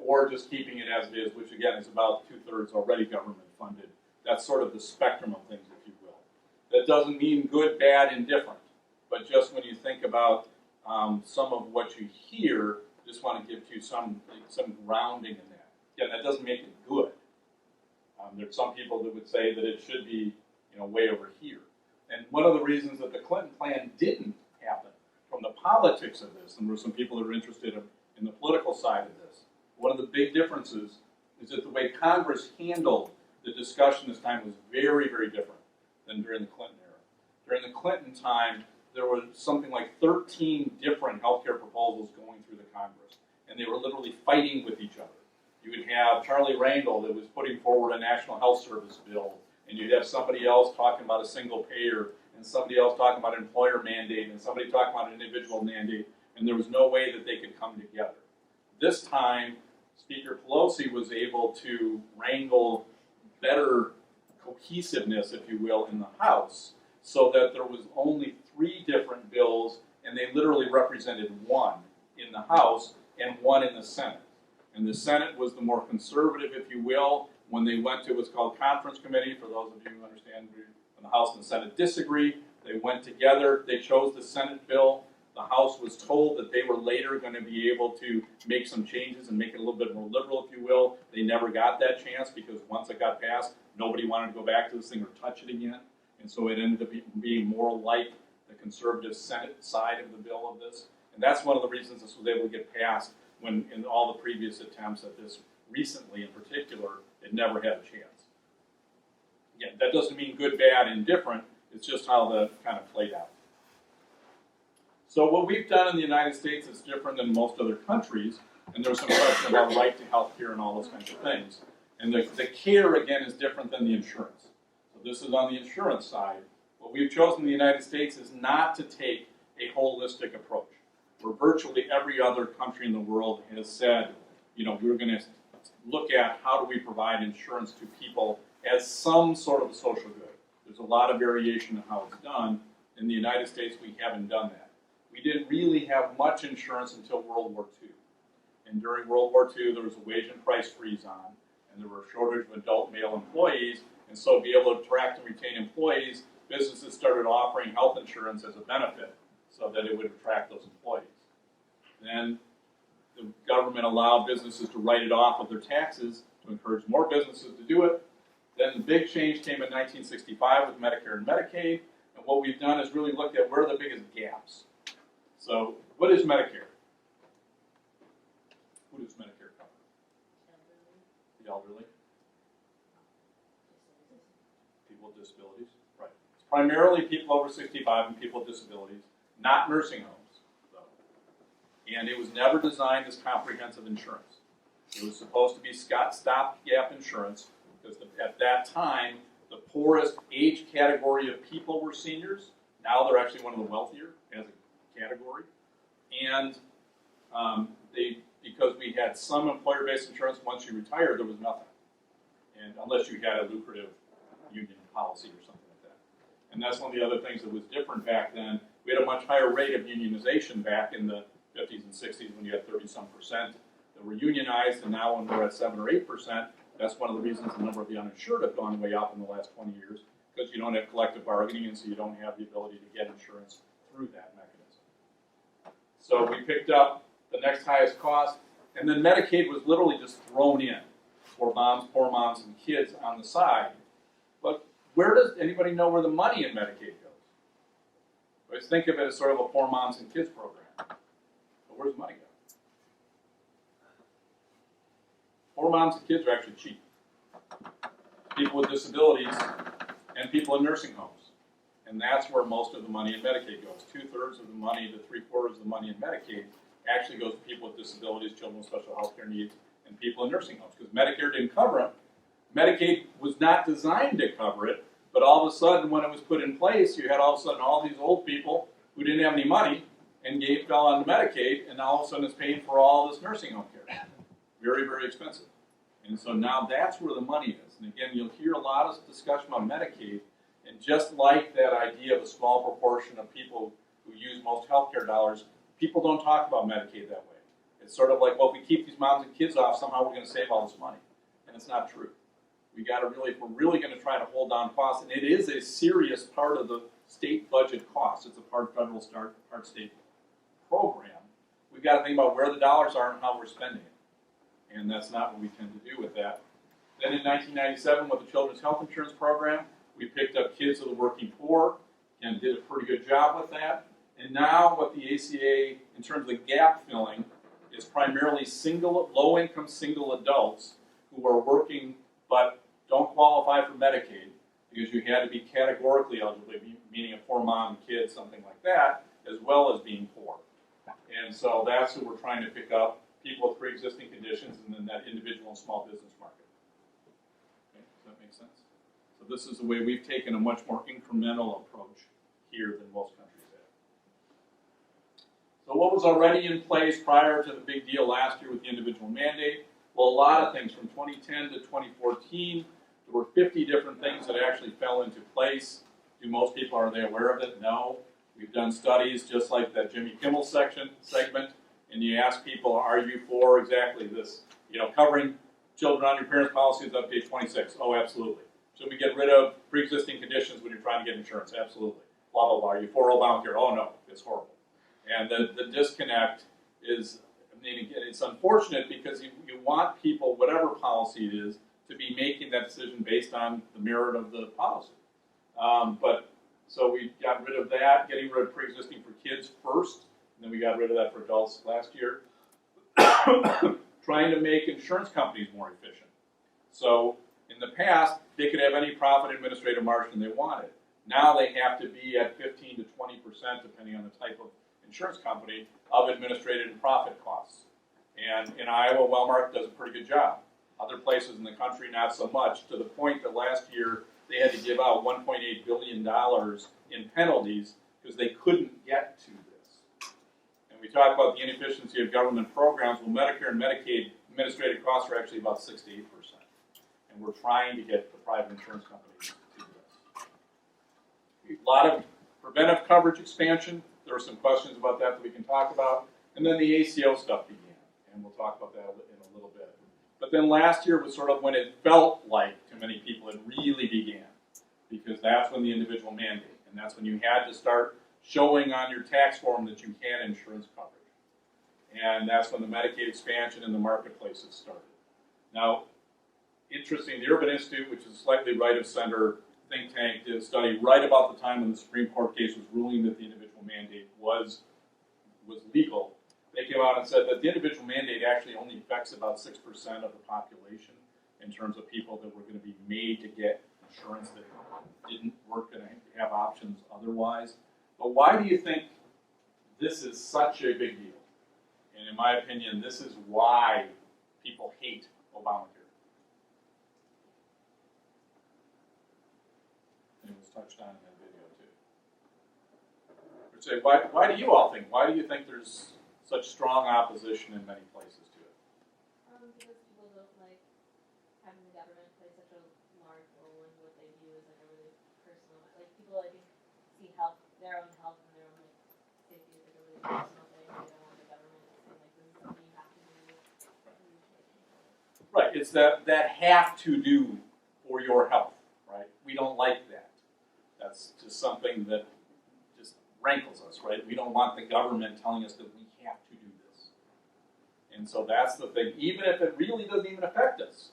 or just keeping it as it is, which again is about 2/3 already government funded. That's sort of the spectrum of things, if you will. That doesn't mean good, bad, indifferent, but just when you think about some of what you hear, just want to give you some grounding in that. Yeah, that doesn't make it good. There's some people that would say that it should be, way over here. And one of the reasons that the Clinton plan didn't happen from the politics of this, and there were some people that are interested in the political side of this, one of the big differences is that the way Congress handled the discussion this time was very, very different than during the Clinton era. During the Clinton time, there was something like 13 different healthcare proposals going through the Congress, and they were literally fighting with each other. You would have Charlie Rangel that was putting forward a national health service bill, and you'd have somebody else talking about a single payer, and somebody else talking about an employer mandate, and somebody talking about an individual mandate, and there was no way that they could come together. This time, Speaker Pelosi was able to wrangle better cohesiveness, if you will, in the House, so that there was only 3 different bills, and they literally represented 1 in the House and 1 in the Senate. And the Senate was the more conservative, if you will. When they went to what's called conference committee, for those of you who understand, when the House and the Senate disagree, they went together, they chose the Senate bill. The House was told that they were later going to be able to make some changes and make it a little bit more liberal, if you will. They never got that chance because once it got passed, nobody wanted to go back to this thing or touch it again. And so it ended up being more like the conservative Senate side of the bill of this. And that's one of the reasons this was able to get passed when in all the previous attempts at this recently in particular, it never had a chance. Again, that doesn't mean good, bad, indifferent. It's just how that kind of played out. So what we've done in the United States is different than most other countries, and there's some question about right to health care and all those kinds of things. And the care, again, is different than the insurance. So this is on the insurance side. What we've chosen in the United States is not to take a holistic approach, where virtually every other country in the world has said, we're going to look at how do we provide insurance to people as some sort of a social good. There's a lot of variation in how it's done. In the United States, we haven't done that. We didn't really have much insurance until World War II. And during World War II, there was a wage and price freeze on, and there were a shortage of adult male employees. And so to be able to attract and retain employees, businesses started offering health insurance as a benefit so that it would attract those employees. Then the government allowed businesses to write it off of their taxes to encourage more businesses to do it. Then the big change came in 1965 with Medicare and Medicaid. And what we've done is really looked at where are the biggest gaps. So what is Medicare? Who does Medicare cover? The elderly. People with disabilities. Right. It's primarily people over 65 and people with disabilities, not nursing homes. And it was never designed as comprehensive insurance. It was supposed to be stopgap insurance because at that time, the poorest age category of people were seniors. Now they're actually one of the wealthier as a category. And because we had some employer-based insurance, once you retired, there was nothing. And unless you had a lucrative union policy or something like that. And that's one of the other things that was different back then. We had a much higher rate of unionization back in the 50s and 60s when you had 30-some% that were unionized, and now when we're at 7 or 8%, that's one of the reasons the number of the uninsured have gone way up in the last 20 years, because you don't have collective bargaining, and so you don't have the ability to get insurance through that mechanism. So we picked up the next highest cost, and then Medicaid was literally just thrown in for moms, poor moms, and kids on the side. But where does anybody know where the money in Medicaid goes? Let's think of it as sort of a poor moms and kids program. Where's the money go? Poor moms and kids are actually cheap. People with disabilities and people in nursing homes. And that's where most of the money in Medicaid goes. 2/3 of the money to 3/4 of the money in Medicaid actually goes to people with disabilities, children with special health care needs, and people in nursing homes. Because Medicare didn't cover it. Medicaid was not designed to cover it, but all of a sudden when it was put in place, you had all of a sudden all these old people who didn't have any money and fell onto Medicaid, and all of a sudden it's paying for all this nursing home care. Very, very expensive. And so now that's where the money is. And again, you'll hear a lot of discussion about Medicaid, and just like that idea of a small proportion of people who use most healthcare dollars, people don't talk about Medicaid that way. It's sort of like, well, if we keep these moms and kids off, somehow we're going to save all this money. And it's not true. We got to really, if we're really going to try to hold down costs, and it is a serious part of the state budget cost. It's a part federal, part state program. We've got to think about where the dollars are and how we're spending it. And that's not what we tend to do with that. Then in 1997, with the Children's Health Insurance Program, we picked up kids of the working poor and did a pretty good job with that. And now what the ACA, in terms of gap filling, is primarily low-income single adults who are working but don't qualify for Medicaid because you had to be categorically eligible, meaning a poor mom, kid, something like that, as well as being poor. And so that's who we're trying to pick up, people with pre-existing conditions, and then that individual and small business market. Okay, does that make sense? So this is the way we've taken a much more incremental approach here than most countries have. So what was already in place prior to the big deal last year with the individual mandate? Well, a lot of things. From 2010 to 2014, there were 50 different things that actually fell into place. Do most people, are they aware of it? No. We've done studies just like that Jimmy Kimmel segment, and you ask people, are you for exactly this? Covering children on your parents' policies up to age 26. Oh, absolutely. Should we get rid of pre-existing conditions when you're trying to get insurance? Absolutely. Blah, blah, blah. Are you for Obamacare? Oh, no. It's horrible. And the disconnect is, again, it's unfortunate because you want people, whatever policy it is, to be making that decision based on the merit of the policy. So we got rid of that, getting rid of pre-existing for kids first, and then we got rid of that for adults last year. Trying to make insurance companies more efficient. So in the past, they could have any profit administrative margin they wanted. Now they have to be at 15 to 20%, depending on the type of insurance company, of administrative and profit costs. And in Iowa, Wellmark does a pretty good job. Other places in the country, not so much, to the point that last year they had to give out $1.8 billion in penalties because they couldn't get to this. And we talk about the inefficiency of government programs. Well, Medicare and Medicaid administrative costs are actually about 6 to 8%. And we're trying to get the private insurance companies to do this. A lot of preventive coverage expansion. There are some questions about that we can talk about. And then the ACO stuff began. And we'll talk about that in a little bit. But then last year was sort of when it felt like to many people it really began. Because that's when the individual mandate. And that's when you had to start showing on your tax form that you had insurance coverage. And that's when the Medicaid expansion in the marketplaces started. Now, interesting, the Urban Institute, which is a slightly right of center think tank, did a study right about the time when the Supreme Court case was ruling that the individual mandate was legal. They came out and said that the individual mandate actually only affects about 6% of the population in terms of people that were going to be made to get insurance that weren't going to have options otherwise. But why do you think this is such a big deal? And in my opinion, this is why people hate Obamacare. And it was touched on in that video too. I'd say, why do you all think? Why do you think there's such strong opposition in many places to it? Because people don't like having the government play such a large role in what they do as like a really personal, like people I think see health, their own health and their own like safety as like a really personal thing. They don't want the government saying like this is something you have to do. Right, it's that have to do for your health, right? We don't like that. That's just something that just rankles us, right? We don't want the government telling us that we have to do this. And so that's the thing. Even if it really doesn't even affect us,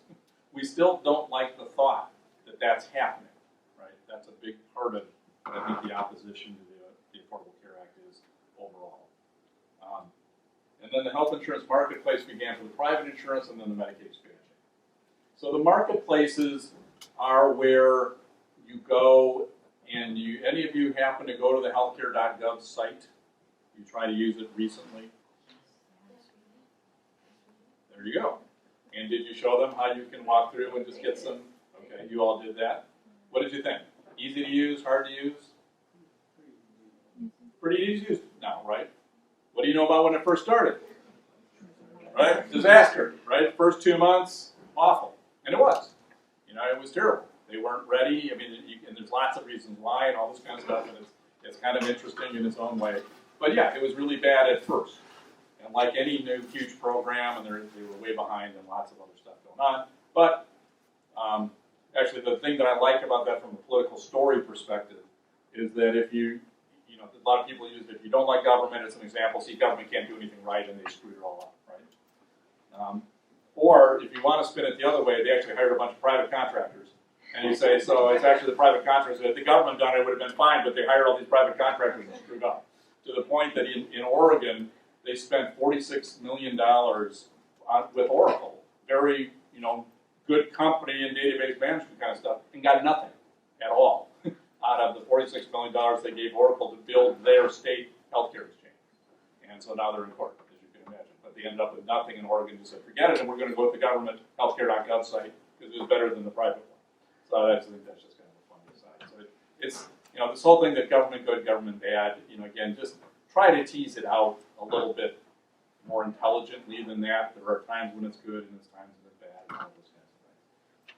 we still don't like the thought that that's happening, right? That's a big part of what I think the opposition to the Affordable Care Act is overall. And then the health insurance marketplace began for the private insurance and then the Medicaid expansion. So the marketplaces are where you go and any of you happen to go to the healthcare.gov site? You try to use it recently? There you go. And did you show them how you can walk through and just get some? Okay, you all did that. What did you think? Easy to use, hard to use? Pretty easy to use now, right? What do you know about when it first started? Right? Disaster, right? First 2 months, awful. And it was. It was terrible. They weren't ready. I mean, and there's lots of reasons why and all this kind of stuff, and it's kind of interesting in its own way. But yeah, it was really bad at first. And like any new huge program, and they were way behind and lots of other stuff going on. But actually, the thing that I like about that from a political story perspective is that if a lot of people use it, if you don't like government, it's an example, see, government can't do anything right and they screwed it all up, right? Or if you want to spin it the other way, they actually hired a bunch of private contractors. And you say, so it's actually the private contractors. If the government done it, it would have been fine, but they hired all these private contractors and screwed up. To the point that in Oregon, they spent $46 million with Oracle. Very, good company and database management kind of stuff, and got nothing at all out of the $46 million they gave Oracle to build their state healthcare exchange. And so now they're in court, as you can imagine. But they ended up with nothing, and Oregon just said, forget it, and we're going to go with the government healthcare.gov site because it was better than the private one. So I think that's just kind of a fun aside. So it's this whole thing that government good, government bad. Again, just try to tease it out a little bit more intelligently than that. There are times when it's good and there's times when it's bad, and all those kinds of things.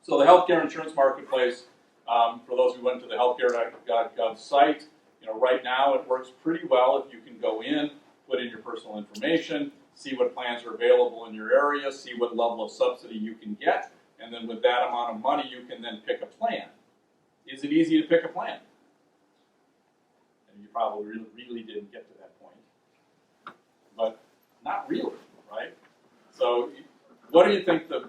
So the healthcare insurance marketplace, for those who went to the healthcare.gov site, right now it works pretty well if you can go in, put in your personal information, see what plans are available in your area, see what level of subsidy you can get. And then with that amount of money, you can then pick a plan. Is it easy to pick a plan? And you probably really didn't get to that point. But not really, right? So what do you think the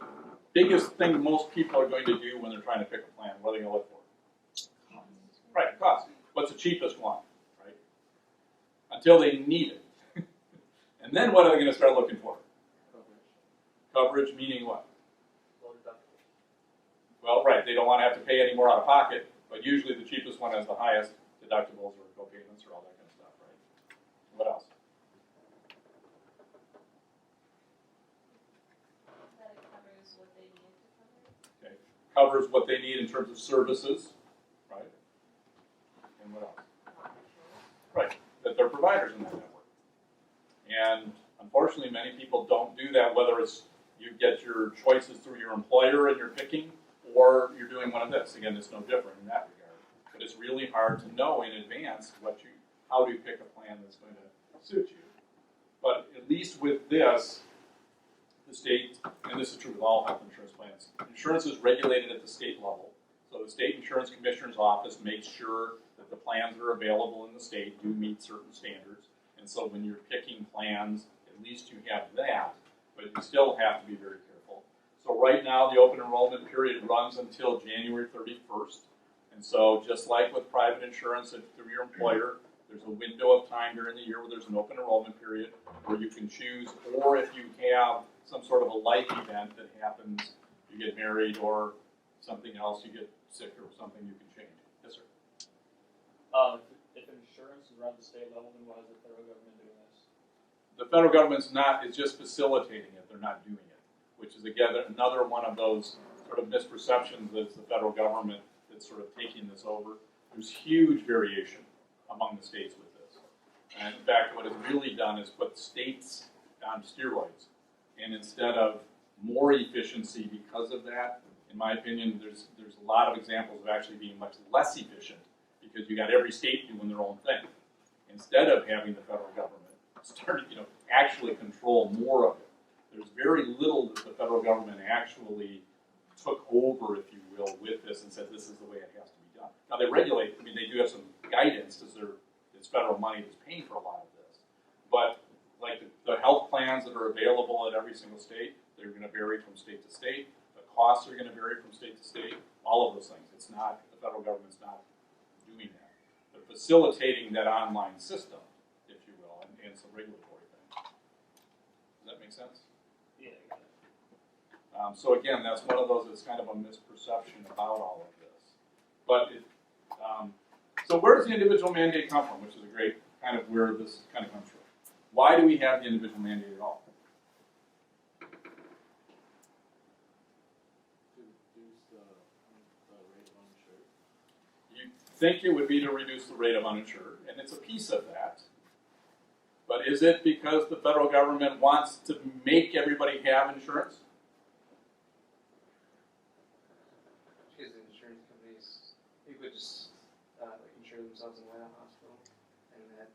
biggest thing most people are going to do when they're trying to pick a plan? What are they going to look for? Right, cost. What's the cheapest one, right? Until they need it. And then what are they going to start looking for? Coverage meaning what? Well, right, they don't want to have to pay any more out of pocket, but usually the cheapest one has the highest deductibles or co-payments or all that kind of stuff, right? What else? That it covers what they need to cover. Okay. covers what they need in terms of services, right? And what else? Right, that they're providers in that network. And unfortunately, many people don't do that, whether it's you get your choices through your employer and you're picking, or you're doing one of this. Again, it's no different in that regard. But it's really hard to know in advance how do you pick a plan that's going to suit you. But at least with this, the state, and this is true with all health insurance plans, insurance is regulated at the state level. So the state insurance commissioner's office makes sure that the plans that are available in the state do meet certain standards. And so when you're picking plans, at least you have that, but you still have to be very careful. So right now, the open enrollment period runs until January 31st. And so just like with private insurance through your employer, there's a window of time during the year where there's an open enrollment period where you can choose, or if you have some sort of a life event that happens, you get married or something else, you get sick or something, you can change. Yes, sir? If insurance is around the state level, then why is the federal government doing this? The federal government's it's just facilitating it, they're not doing it, which is again another one of those sort of misperceptions that it's the federal government that's sort of taking this over. There's huge variation among the states with this. And in fact, what it's really done is put states on steroids. And instead of more efficiency because of that, in my opinion, there's a lot of examples of actually being much less efficient because you got every state doing their own thing. Instead of having the federal government actually control more of it. There's very little that the federal government actually took over, if you will, with this and said this is the way it has to be done. Now they regulate, they do have some guidance because it's federal money that's paying for a lot of this. But like the health plans that are available at every single state, they're going to vary from state to state. The costs are going to vary from state to state. All of those things. It's not, the federal government's not doing that. They're facilitating that online system, if you will, and some regulatory things. Does that make sense? Yeah, I got it. So again, that's one of those that's kind of a misperception about all of this. But so where does the individual mandate come from? Which is a great kind of where this kind of comes from. Why do we have the individual mandate at all? To reduce the rate of uninsured. You think it would be to reduce the rate of uninsured, and it's a piece of that. But is it because the federal government wants to make everybody have insurance? Because the insurance companies, people just insure themselves in a hospital, and that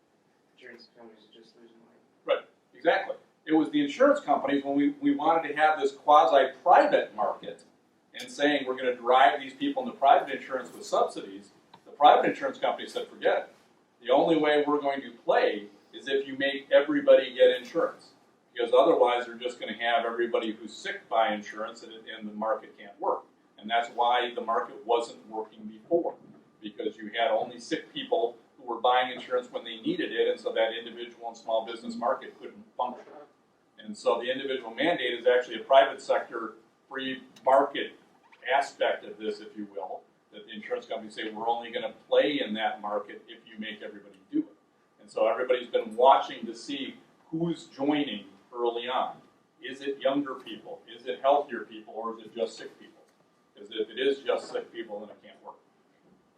insurance companies are just losing money. Right, exactly. It was the insurance companies when we wanted to have this quasi-private market and saying we're going to drive these people into private insurance with subsidies. The private insurance companies said, forget it. The only way we're going to play is if you make everybody get insurance. Because otherwise they're just going to have everybody who's sick buy insurance and the market can't work. And that's why the market wasn't working before. Because you had only sick people who were buying insurance when they needed it, and so that individual and small business market couldn't function. And so the individual mandate is actually a private sector free market aspect of this, if you will, that the insurance companies say we're only going to play in that market if you make everybody do it. And so everybody's been watching to see who's joining early on. Is it younger people? Is it healthier people? Or is it just sick people? Because if it is just sick people, then it can't work.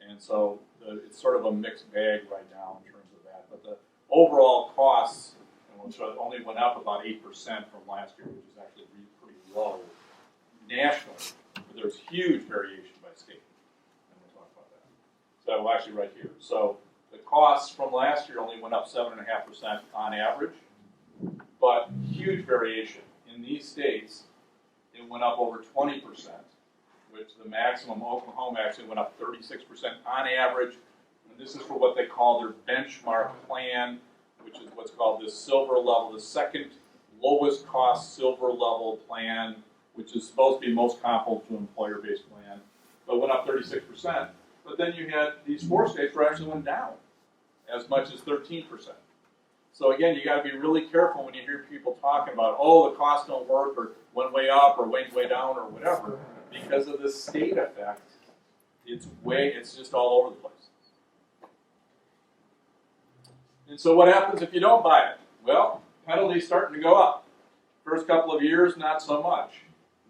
And so it's sort of a mixed bag right now in terms of that. But the overall costs only went up about 8% from last year, which is actually pretty low nationally. But there's huge variation by state. And we'll talk about that. So actually right here. So the costs from last year only went up 7.5% on average, but huge variation. In these states, it went up over 20%, which the maximum, Oklahoma actually went up 36% on average. And this is for what they call their benchmark plan, which is what's called the silver level, the second lowest cost silver level plan, which is supposed to be most comparable to an employer-based plan, but went up 36%. But then you had these 4 states where actually went down as much as 13%. So again, you got to be really careful when you hear people talking about, oh, the costs don't work, or went way up, or went way down, or whatever, because of the state effect. It's just all over the place. And so what happens if you don't buy it? Well, penalties starting to go up. First couple of years, not so much.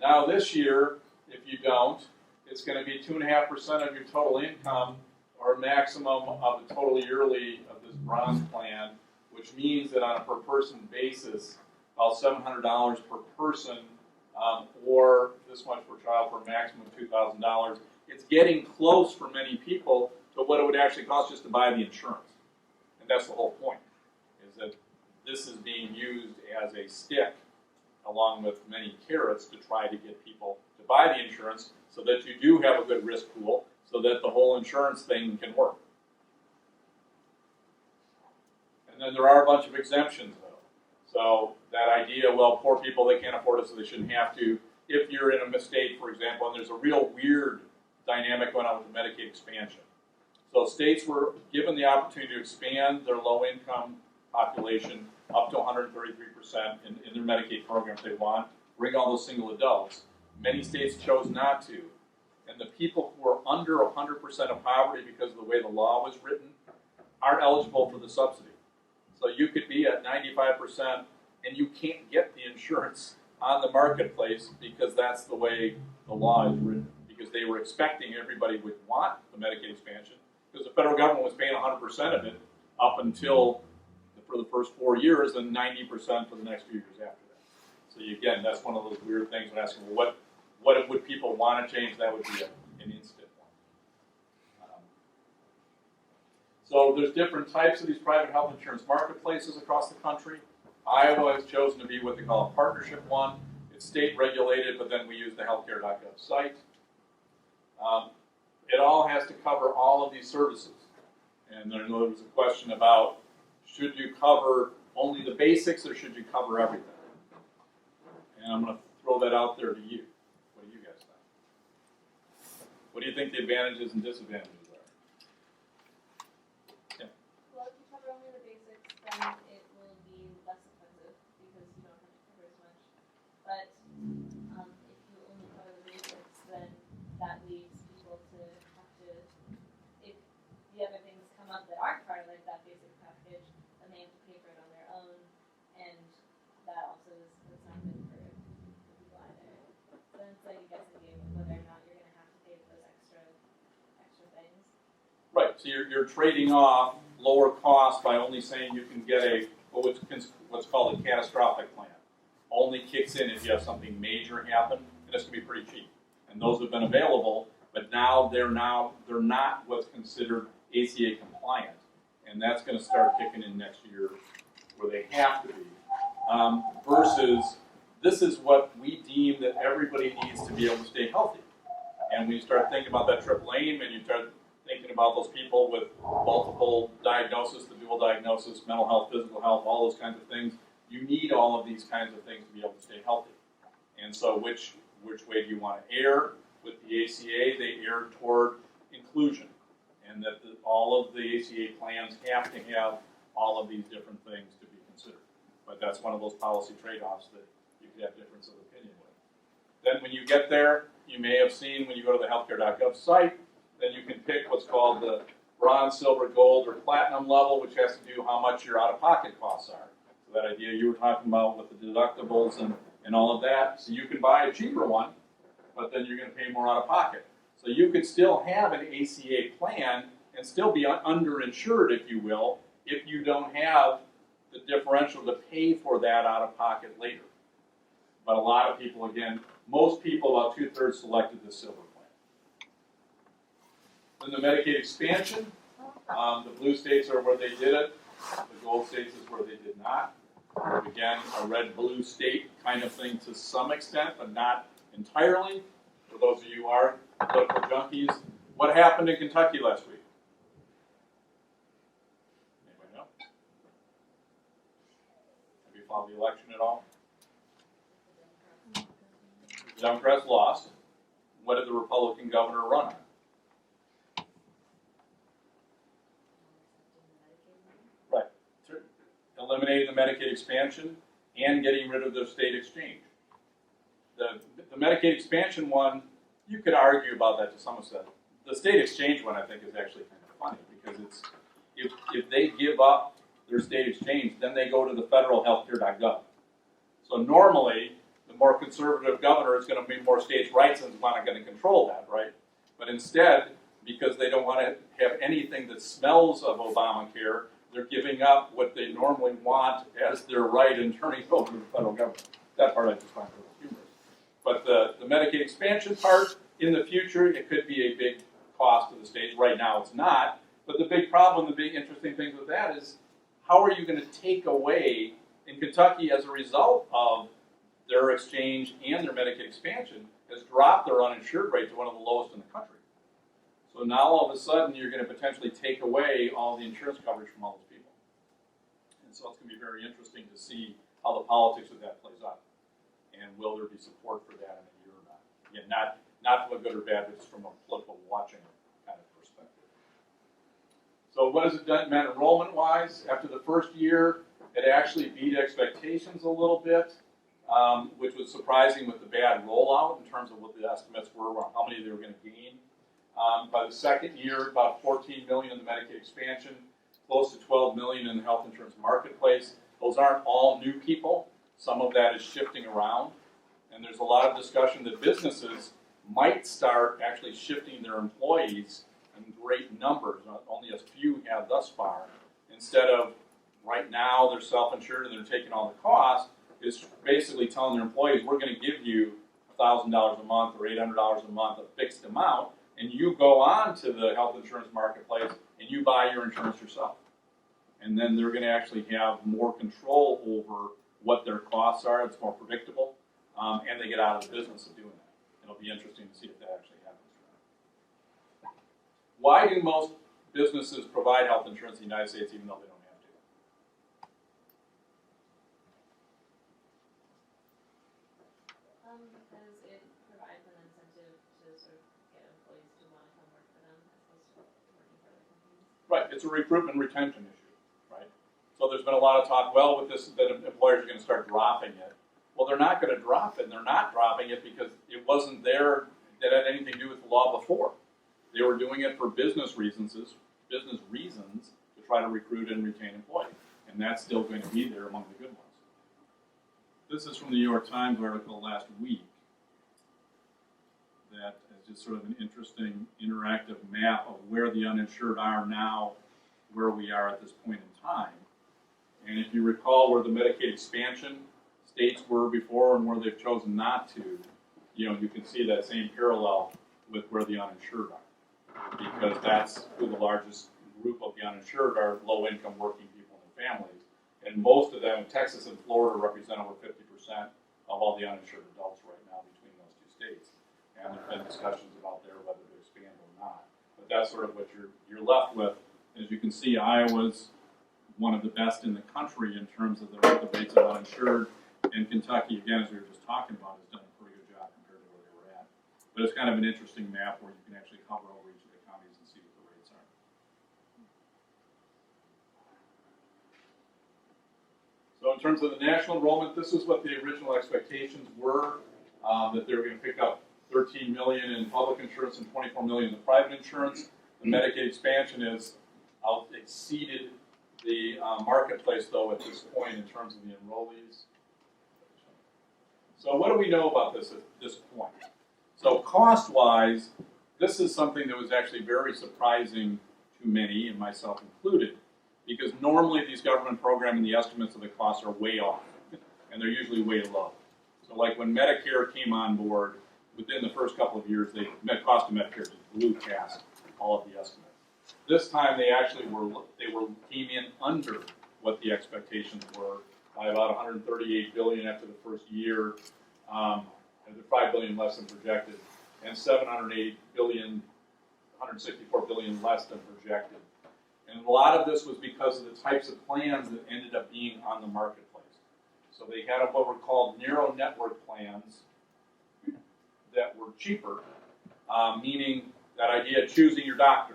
Now this year, if you don't, it's going to be 2.5% of your total income, or a maximum of the total yearly of this bronze plan, which means that on a per person basis, about $700 per person, or this much per child for a maximum of $2,000. It's getting close for many people to what it would actually cost just to buy the insurance. And that's the whole point, is that this is being used as a stick along with many carrots to try to get people to buy the insurance so that you do have a good risk pool so that the whole insurance thing can work. And then there are a bunch of exemptions, though. So that idea, well, poor people, they can't afford it, so they shouldn't have to. If you're in a state, for example, and there's a real weird dynamic going on with the Medicaid expansion. So states were given the opportunity to expand their low-income population up to 133% in their Medicaid program if they want, bring all those single adults. Many states chose not to. And the people who are under 100% of poverty because of the way the law was written aren't eligible for the subsidy. So you could be at 95% and you can't get the insurance on the marketplace because that's the way the law is written. Because they were expecting everybody would want the Medicaid expansion because the federal government was paying 100% of it up until for the first 4 years and 90% for the next few years after that. So again, that's one of those weird things when asking, well, what would people want to change? That would be an instant one. So there's different types of these private health insurance marketplaces across the country. Iowa has chosen to be what they call a partnership one. It's state regulated, but then we use the healthcare.gov site. It all has to cover all of these services. And there was a question about, should you cover only the basics or should you cover everything? And I'm going to throw that out there to you. What do you guys think? What do you think the advantages and disadvantages are? Yeah. Well, if you cover only the basics, then it will be less expensive because you don't have to cover as much. But if you only cover the basics, then that leaves people to have to, if the other things come up that aren't part of like that basic package, then they have to pay for it on their own, and that also is not good for people either. So then it's like a guessing game of whether or not you're going to have to pay for those extra things. Right, so you're trading off lower cost by only saying you can get what's called a catastrophic plan. Only kicks in if you have something major happen, and this can be pretty cheap. And those have been available, but now they're not what's considered ACA compliant. And that's going to start kicking in next year where they have to be. Versus, this is what we deem that everybody needs to be able to stay healthy. And when you start thinking about that triple aim and you start thinking about those people with multiple diagnosis, the dual diagnosis, mental health, physical health, all those kinds of things, you need all of these kinds of things to be able to stay healthy. And so which way do you want to err? With the ACA, they err toward inclusion. And that all of the ACA plans have to have all of these different things to be considered. But that's one of those policy trade-offs that you could have difference of opinion with. Then when you get there, you may have seen when you go to the healthcare.gov site, then you can pick what's called the bronze, silver, gold, or platinum level, which has to do how much your out-of-pocket costs are. So that idea you were talking about with the deductibles and all of that. So you can buy a cheaper one, but then you're going to pay more out-of-pocket. So you could still have an ACA plan and still be underinsured, if you will, if you don't have the differential to pay for that out-of-pocket later. But a lot of people, again, most people, about 2/3 selected the silver plan. Then the Medicaid expansion, the blue states are where they did it. The gold states is where they did not. Again, a red-blue state kind of thing to some extent, but not entirely. For those of you who are political junkies, what happened in Kentucky last week? Anybody know? Have you followed the election at all? The Democrats lost. What did the Republican governor run on? Right. Eliminating the Medicaid expansion and getting rid of the state exchange. The Medicaid expansion one, you could argue about that to some extent. The state exchange one, I think, is actually kind of funny because it's if they give up their state exchange, then they go to the federal healthcare.gov. So normally, the more conservative governor is going to be more states' rights and is not going to control that, right? But instead, because they don't want to have anything that smells of Obamacare, they're giving up what they normally want as their right and turning it over to the federal government. That part I just find a little humorous. But the Medicaid expansion part, in the future, it could be a big cost to the states. Right now, it's not. But the big problem, the big interesting things with that is, how are you going to take away, in Kentucky, as a result of their exchange and their Medicaid expansion, has dropped their uninsured rate to one of the lowest in the country. So now all of a sudden you're going to potentially take away all the insurance coverage from all those people. And so it's going to be very interesting to see how the politics of that plays out. And will there be support for that in a year or not? Again, not from a good or bad, but just from a political watching kind of perspective. So what has it done, meant enrollment-wise? After the first year, it actually beat expectations a little bit, which was surprising with the bad rollout in terms of what the estimates were, how many they were going to gain. By the second year, about 14 million in the Medicaid expansion, close to 12 million in the health insurance marketplace. Those aren't all new people. Some of that is shifting around. And there's a lot of discussion that businesses might start actually shifting their employees in great numbers. Only a few have thus far. Instead of right now they're self-insured and they're taking all the cost, is basically telling their employees, we're going to give you $1,000 a month or $800 a month, a fixed amount, and you go on to the health insurance marketplace and you buy your insurance yourself. And then they're going to actually have more control over what their costs are. It's more predictable, and they get out of the business of doing that. It'll be interesting to see if that actually happens. Why do most businesses provide health insurance in the United States even though they don't have to? Because it provides an incentive to sort of get employees to want to come work for them as opposed to working for other companies. Right, it's a recruitment and retention issue, right? So there's been a lot of talk, well, with this, that employers are going to start dropping it. Well, they're not going to drop it, and they're not dropping it because it wasn't there that had anything to do with the law before. They were doing it for business reasons to try to recruit and retain employees, and that's still going to be there among the good ones. This is from the New York Times article last week that is just sort of an interesting interactive map of where the uninsured are now, where we are at this point in time. And if you recall where the Medicaid expansion states were before and where they've chosen not to, you can see that same parallel with where the uninsured are. Because that's who the largest group of the uninsured are, low-income working people and their families. And most of them, Texas and Florida, represent over 50% of all the uninsured adults right now between those two states. And there have been discussions about there whether to expand or not. But that's sort of what you're left with. As you can see, Iowa's one of the best in the country in terms of the rates of uninsured. And Kentucky, again, as we were just talking about, has done a pretty good job compared to where they were at. But it's kind of an interesting map where you can actually cover over each of the counties and see what the rates are. So in terms of the national enrollment, this is what the original expectations were, that they were going to pick up 13 million in public insurance and 24 million in the private insurance. The Medicaid expansion has exceeded the marketplace, though, at this point in terms of the enrollees. So what do we know about this at this point? So cost-wise, this is something that was actually very surprising to many, and myself included, because normally these government programs and the estimates of the costs are way off, and they're usually way low. So like when Medicare came on board, within the first couple of years, the cost of Medicare just blew past all of the estimates. This time they actually came in under what the expectations were by about 138 billion after the first year, and they're 5 billion less than projected, and 780 billion, 164 billion less than projected. And a lot of this was because of the types of plans that ended up being on the marketplace. So they had what were called narrow network plans that were cheaper, meaning that idea of choosing your doctor,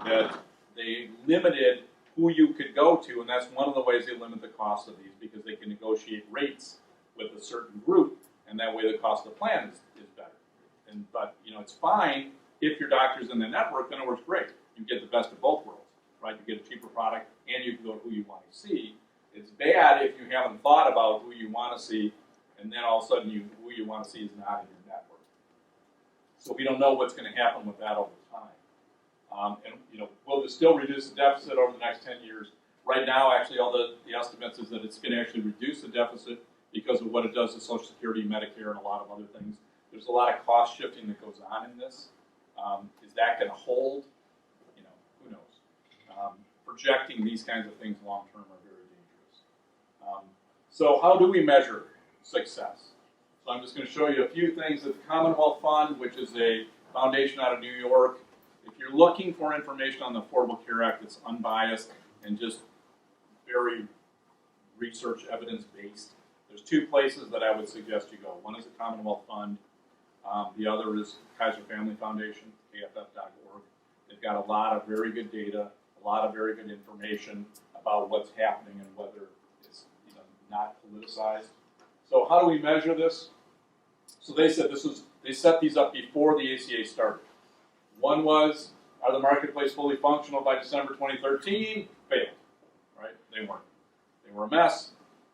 that they limited who you could go to, and that's one of the ways they limit the cost of these, because they can negotiate rates with a certain group, and that way the cost of the plan is better. But it's fine if your doctor's in the network, then it works great. You get the best of both worlds, right? You get a cheaper product, and you can go to who you want to see. It's bad if you haven't thought about who you want to see, and then all of a sudden who you want to see is not in your network. So we don't know what's going to happen with that over time. And will this still reduce the deficit over the next 10 years? Right now, actually, all the estimates is that it's going to actually reduce the deficit because of what it does to Social Security, Medicare, and a lot of other things. There's a lot of cost shifting that goes on in this. Is that going to hold? Who knows? Projecting these kinds of things long term are very dangerous. So how do we measure success? So I'm just going to show you a few things that the Commonwealth Fund, which is a foundation out of New York, if you're looking for information on the Affordable Care Act that's unbiased and just very research evidence based, there's two places that I would suggest you go. One is the Commonwealth Fund. The other is Kaiser Family Foundation, KFF.org. They've got a lot of very good data, a lot of very good information about what's happening and whether it's not politicized. So how do we measure this? So they said they set these up before the ACA started. One was, are the marketplace fully functional by December 2013? Failed, right? They weren't. They were a mess.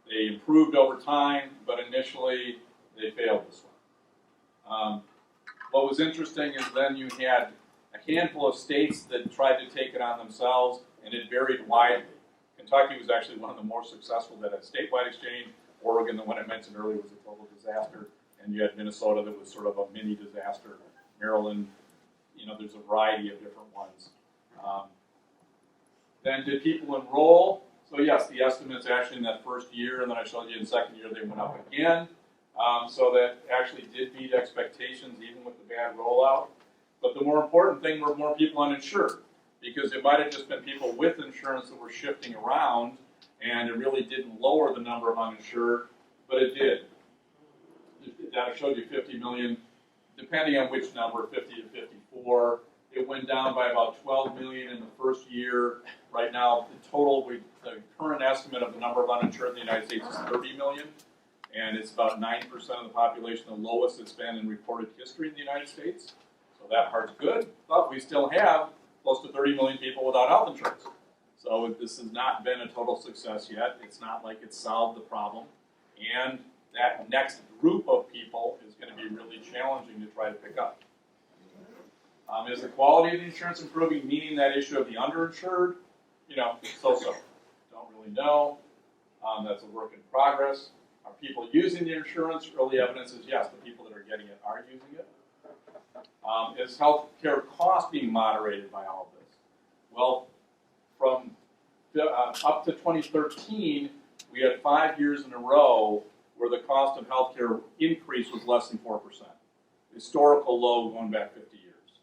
They improved over time, but initially they failed this one. What was interesting is then you had a handful of states that tried to take it on themselves, and it varied widely. Kentucky was actually one of the more successful that had statewide exchange. Oregon, the one I mentioned earlier, was a total disaster. And you had Minnesota that was sort of a mini disaster. Maryland, there's a variety of different ones. Then did people enroll? So yes, the estimates actually in that first year, and then I showed you in the second year, they went up again. So that actually did meet expectations even with the bad rollout. But the more important thing were more people uninsured, because it might have just been people with insurance that were shifting around, and it really didn't lower the number of uninsured, but it did. That showed you 50 million, depending on which number, 50 to 54. It went down by about 12 million in the first year. Right now, the current estimate of the number of uninsured in the United States is 30 million, and it's about 9% of the population, the lowest it's been in recorded history in the United States. So that part's good, but we still have close to 30 million people without health insurance. So this has not been a total success yet. It's not like it's solved the problem. And that next group of people is going to be really challenging to try to pick up. Is the quality of the insurance improving, meaning that issue of the underinsured? So-so. Don't really know. That's a work in progress. Are people using the insurance? Early evidence is yes, the people that are getting it are using it. Is healthcare cost being moderated by all of this? Well, from up to 2013, we had 5 years in a row where the cost of healthcare increase was less than 4%. Historical low going back 50 years.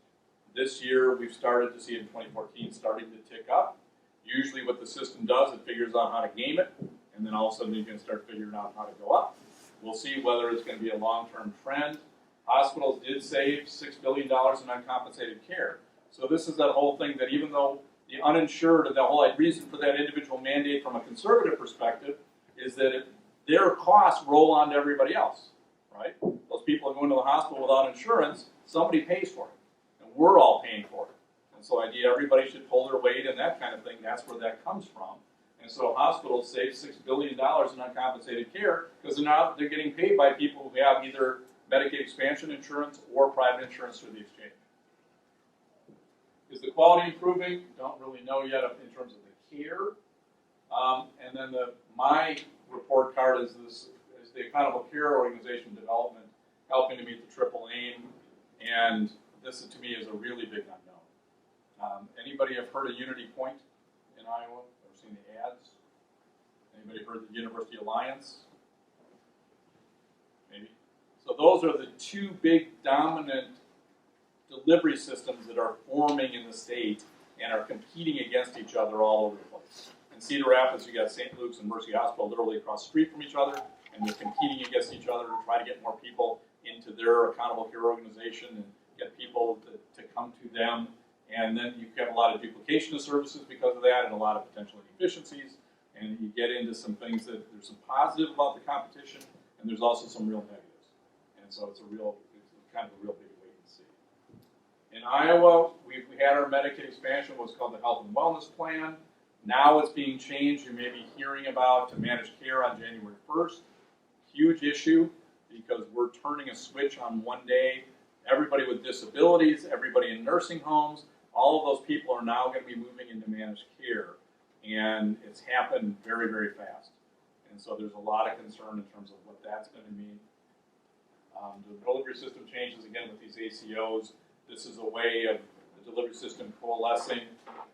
This year, we've started to see it in 2014 starting to tick up. Usually what the system does, it figures out how to game it, and then all of a sudden you can start figuring out how to go up. We'll see whether it's going to be a long-term trend. Hospitals did save $6 billion in uncompensated care. So this is that whole thing that even though the uninsured, and the whole reason for that individual mandate from a conservative perspective is that their costs roll on to everybody else, right? Those people are going to the hospital without insurance, somebody pays for it, and we're all paying for it. And so the idea everybody should pull their weight and that kind of thing, that's where that comes from. And so hospitals save $6 billion in uncompensated care because they're getting paid by people who have either Medicaid expansion insurance or private insurance through the exchange. Is the quality improving? Don't really know yet in terms of the care. And then my report card is the Accountable Care Organization development, helping to meet the triple aim. And this, to me, is a really big unknown. Anybody have heard of Unity Point in Iowa? Ever seen the ads? Anybody heard of the University Alliance? Maybe. So those are the two big dominant delivery systems that are forming in the state and are competing against each other all over the place. In Cedar Rapids, you got St. Luke's and Mercy Hospital literally across the street from each other, and they're competing against each other to try to get more people into their accountable care organization and get people to come to them. And then you have a lot of duplication of services because of that and a lot of potential inefficiencies. And you get into some things that there's some positive about the competition, and there's also some real negatives. And so it's kind of a real big wait and see. In Iowa, we had our Medicaid expansion, what's called the Health and Wellness Plan. Now it's being changed, you may be hearing about, to managed care on January 1st. Huge issue because we're turning a switch on one day everybody with disabilities, everybody in nursing homes, all of those people are now going to be moving into managed care. And it's happened very, very fast. And so there's a lot of concern in terms of what that's going to mean. The delivery system changes again with these ACOs. This is a way of the delivery system coalescing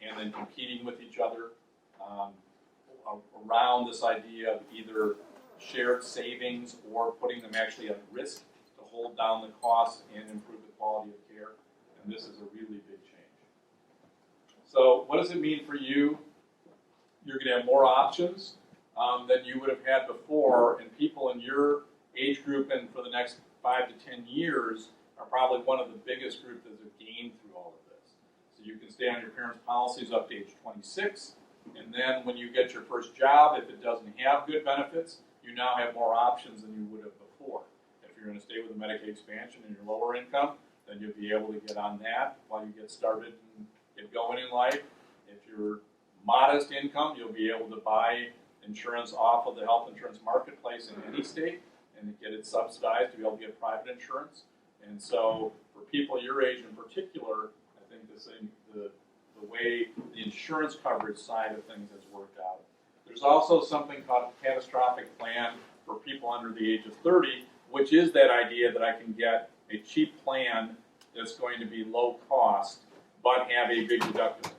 and then competing with each other around this idea of either shared savings or putting them actually at risk to hold down the costs and improve the quality of care. And this is a really big change. So what does it mean for you? You're going to have more options than you would have had before, and people in your age group and for the next 5 to 10 years are probably one of the biggest groups that have gained through all of this. So you can stay on your parents' policies up to age 26, and then when you get your first job, if it doesn't have good benefits, you now have more options than you would have before. If you're going to stay with a Medicaid expansion and you're lower income, then you'll be able to get on that while you get started and get going in life. If you're modest income, you'll be able to buy insurance off of the health insurance marketplace in any state and get it subsidized to be able to get private insurance. And so for people your age in particular, I think the way the insurance coverage side of things has worked out. There's also something called a catastrophic plan for people under the age of 30, which is that idea that I can get a cheap plan that's going to be low cost, but have a big deductible.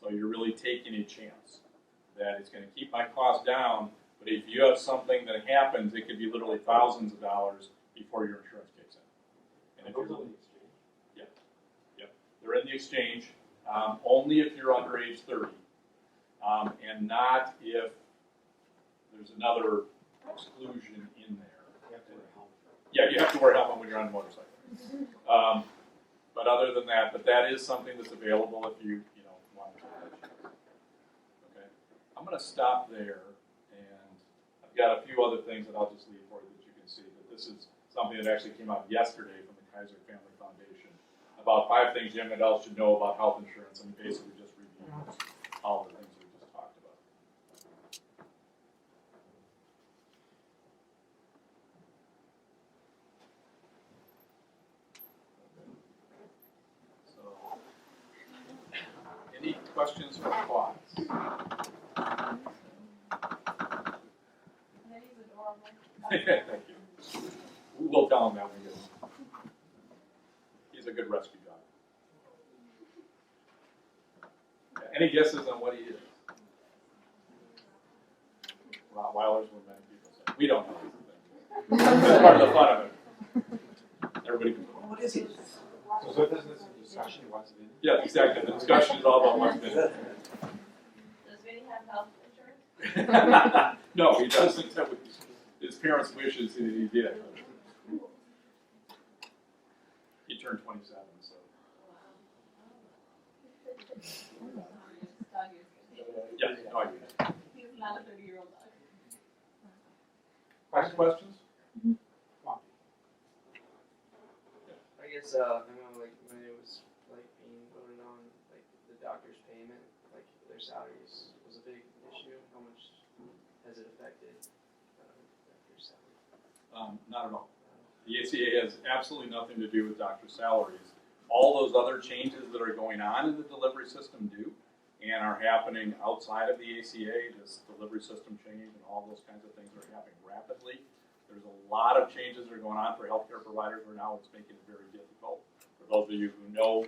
So you're really taking a chance that it's going to keep my costs down, but if you have something that happens, it could be literally thousands of dollars before your insurance kicks in. And if you're yep, they're in the exchange, only if you're under age 30, and not if there's another exclusion in there. Yeah, you have to wear a helmet when you're on a motorcycle. But other than that, that is something that's available if you want to take that chance. Okay, I'm going to stop there, and I've got a few other things that I'll just leave for you that you can see. That this is something that actually came out yesterday from the Kaiser Family Foundation about 5 things young adults should know about health insurance, and basically just review all the things we just talked about. Any questions or thoughts? Thank you. We'll tell him that when we get him. He's a good rescue dog. Any guesses on what he is? Rottweilers, what many people say. We don't know. That's part of the fun of it. Everybody can. What is he? So this is a discussion of what's in it? Yeah, exactly. The discussion is all about what's been. Does Vinny have health insurance? No, he doesn't. His parents' wishes he did. He turned 27, so. Yeah, no idea. He's not a 30-year-old dog. Questions? I guess I know like when it was like being voted on, like the doctor's payment, like their salaries was a big issue. How much has it affected doctor's salary? Not at all. The ACA has absolutely nothing to do with doctor salaries. All those other changes that are going on in the delivery system do, and are happening outside of the ACA. This delivery system change and all those kinds of things are happening rapidly. There's a lot of changes that are going on for healthcare providers right now. It's making it very difficult. For those of you who know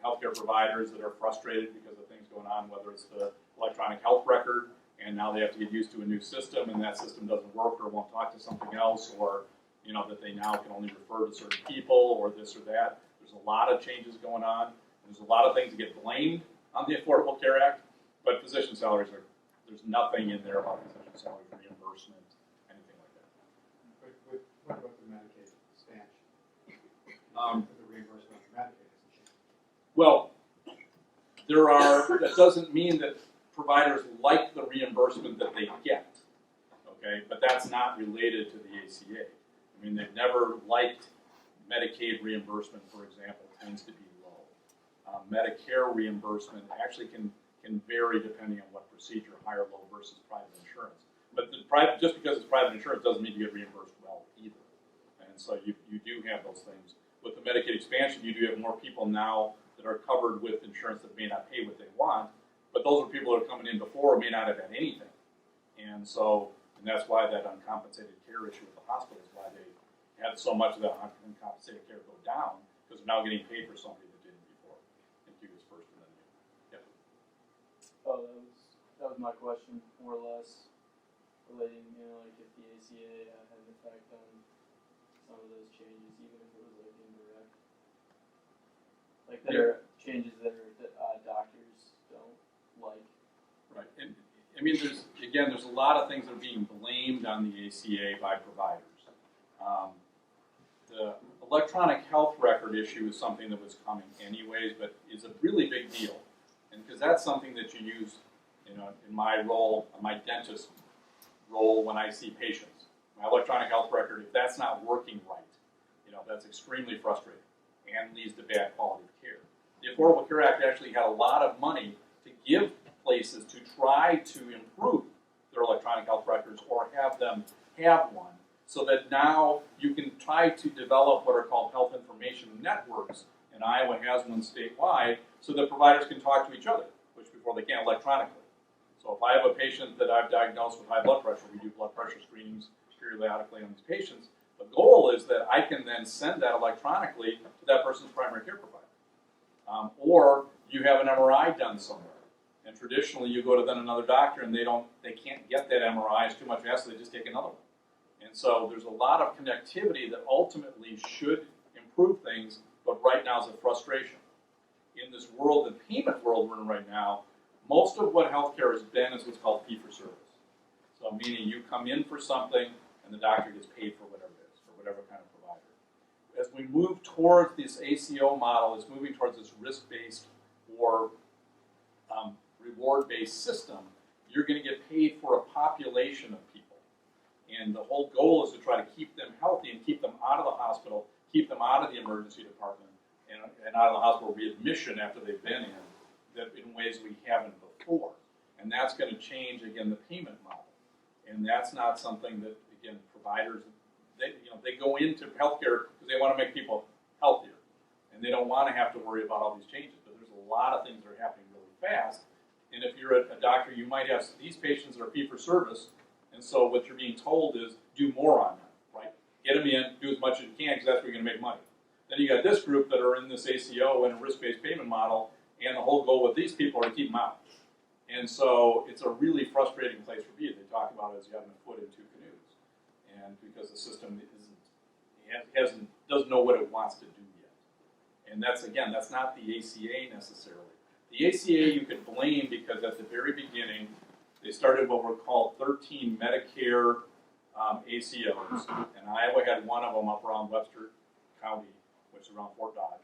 healthcare providers that are frustrated because of things going on, whether it's the electronic health record, and now they have to get used to a new system, and that system doesn't work or won't talk to something else, or that they now can only refer to certain people, or this or that. There's a lot of changes going on. There's a lot of things that get blamed on the Affordable Care Act, but physician salaries there's nothing in there about physician salary reimbursement, anything like that. What about the Medicaid expansion? The reimbursement for Medicaid hasn't changed. Well, that doesn't mean that providers like the reimbursement that they get, okay? But that's not related to the ACA. I mean, they've never liked Medicaid reimbursement, for example, tends to be low. Medicare reimbursement actually can vary depending on what procedure, high or low versus private insurance. But just because it's private insurance doesn't mean you get reimbursed well either. And so you do have those things. with the Medicaid expansion, you do have more people now that are covered with insurance that may not pay what they want, but those are people that are coming in before who may not have had anything. And so, and that's why that uncompensated care issue with the hospital is why they had so much of that uncompensated care go down, because they're now getting paid for somebody that didn't before. I think you was first and then you. Yep. Oh, that was my question, more or less, relating, like if the ACA had an effect on some of those changes, even if it was like indirect. Like there are changes that doctors don't like. Right, and I mean, there's a lot of things that are being blamed on the ACA by providers. The electronic health record issue is something that was coming anyways, but is a really big deal, and because that's something that you use, in my role, my dentist role when I see patients. My electronic health record, if that's not working right, that's extremely frustrating and leads to bad quality of care. The Affordable Care Act actually had a lot of money to give places to try to improve their electronic health records or have them have one, so that now you can try to develop what are called health information networks, and Iowa has one statewide, so that providers can talk to each other, which before they can't electronically. So if I have a patient that I've diagnosed with high blood pressure, we do blood pressure screenings periodically on these patients. The goal is that I can then send that electronically to that person's primary care provider. Or you have an MRI done somewhere, and traditionally you go to then another doctor and they can't get that MRI, it's too much hassle, they just take another one. And so there's a lot of connectivity that ultimately should improve things, but right now is a frustration. In this world, the payment world we're in right now, most of what healthcare has been is what's called fee-for-service. So meaning you come in for something and the doctor gets paid for whatever it is, for whatever kind of provider. As we move towards this ACO model, it's moving towards this risk-based or reward-based system. You're going to get paid for a population of people. And the whole goal is to try to keep them healthy and keep them out of the hospital, keep them out of the emergency department, and out of the hospital readmission after they've been in ways we haven't before. And that's going to change, again, the payment model. And that's not something that, again, providers, they go into healthcare because they want to make people healthier. And they don't want to have to worry about all these changes. But there's a lot of things that are happening really fast. And if you're a doctor, you might have these patients that are fee-for-service. And so what you're being told is do more on them, right? Get them in, do as much as you can, because that's where you're going to make money. Then you got this group that are in this ACO and a risk-based payment model, and the whole goal with these people are to keep them out. And so it's a really frustrating place for me. They talk about it as having a foot in two canoes, and because the system doesn't know what it wants to do yet. And that's not the ACA necessarily. The ACA you could blame because at the very beginning they started what were called 13 Medicare ACOs, and Iowa had one of them up around Webster County, which is around Fort Dodge.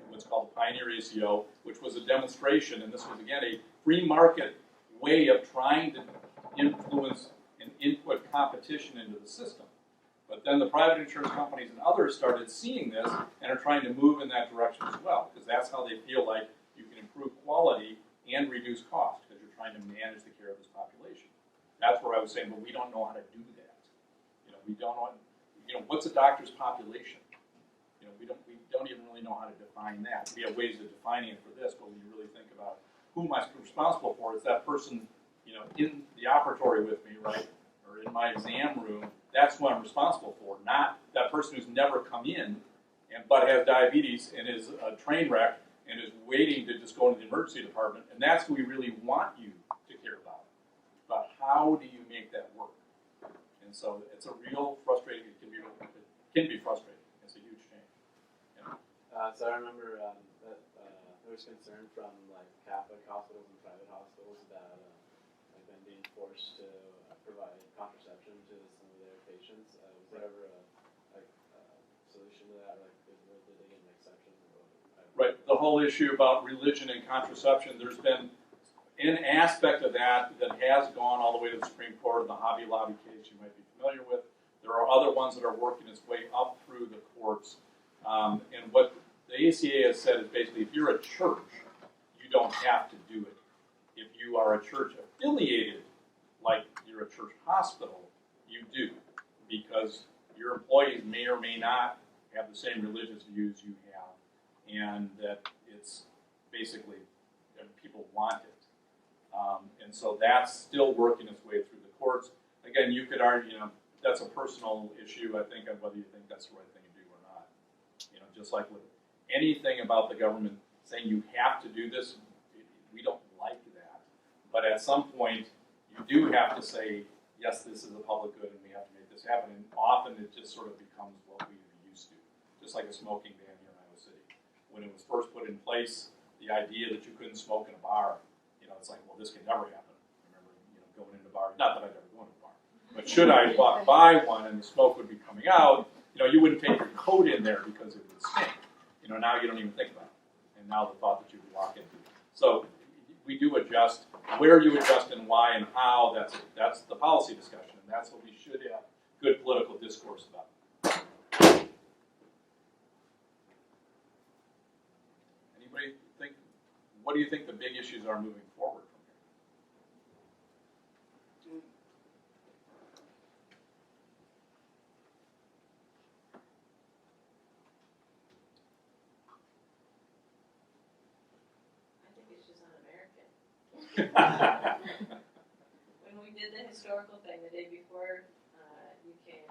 What's called the Pioneer ACO, which was a demonstration, and this was again a free market way of trying to influence and input competition into the system. But then the private insurance companies and others started seeing this and are trying to move in that direction as well, because that's how they feel like you can improve quality and reduce cost, because you're trying to manage the care of this population. That's where I was saying, but we don't know how to do that. We don't know, what's a doctor's population? We don't even really know how to define that. We have ways of defining it for this, but when you really think about who am I responsible for, it's that person, in the operatory with me, right, or in my exam room. That's who I'm responsible for, not that person who's never come in but has diabetes and is a train wreck and is waiting to just go into the emergency department. And that's who we really want you to care about. But how do you make that work? And so it's a real frustrating. It can be frustrating. It's a huge change. So I remember that there was concern from Catholic hospitals and private hospitals about them being forced to provide contraception to some of their patients. Was there ever a solution to that? Did they get an exception? Right. The whole issue about religion and contraception. There's been an aspect of that has gone all the way to the Supreme Court in the Hobby Lobby case you might be familiar with. There are other ones that are working its way up through the courts. And what the ACA has said is basically if you're a church, you don't have to do it. If you are a church affiliated, like you're a church hospital, you do. Because your employees may or may not have the same religious views you have, and that it's basically that people want it. And so that's still working its way through the courts. Again, you could argue, that's a personal issue, I think, of whether you think that's the right thing to do or not. Just like with anything about the government saying you have to do this, we don't like that. But at some point, you do have to say, yes, this is a public good and we have to make this happen. And often it just sort of becomes what we're used to. Just like a smoking ban here in Iowa City. When it was first put in place, the idea that you couldn't smoke in a bar, it's like, well, this can never happen. I remember, going into bars, not that I'd ever go into a bar, but should I walk by one and the smoke would be coming out, you wouldn't take your coat in there because it would stink. Now you don't even think about it. And now the thought that you would walk into it. So we do adjust. Where you adjust and why and how, that's the policy discussion. And that's what we should have good political discourse about. Anybody think, what do you think the big issues are moving forward from here? I think it's just un-American. When we did the historical thing the day before you came,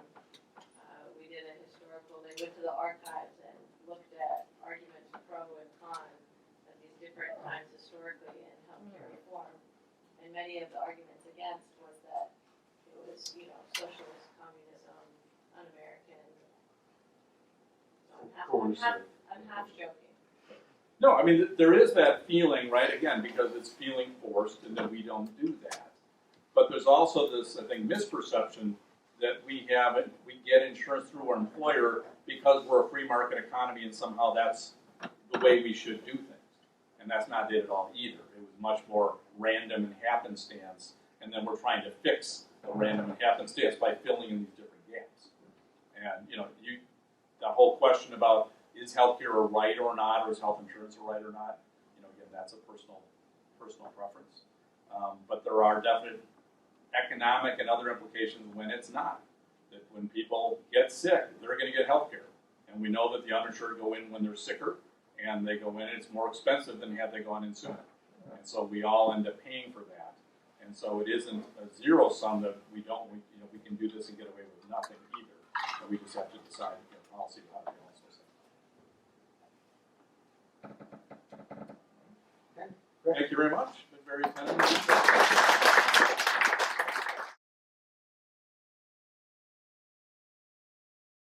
we did a historical, they went to the archives and looked at arguments pro and con at these different times historically in healthcare reform. And many of the arguments against was that it was, socialist, communism, un-American. So I'm half joking. No, there is that feeling, right, again, because it's feeling forced and that we don't do that. But there's also this, I think, misperception that we get insurance through our employer because we're a free market economy and somehow that's the way we should do things. And that's not it at all either. It was much more random and happenstance, and then we're trying to fix the random and happenstance by filling in these different gaps. And, the whole question about is healthcare a right or not, or is health insurance a right or not? Again, that's a personal preference. But there are definite economic and other implications when it's not. That when people get sick, they're going to get healthcare. And we know that the uninsured go in when they're sicker, and they go in and it's more expensive than had they gone in sooner. And so we all end up paying for that. And so it isn't a zero sum that we can do this and get away with nothing either. And we just have to decide to get a policy how to balance those things. Okay. Thank you very much. Been very attentive.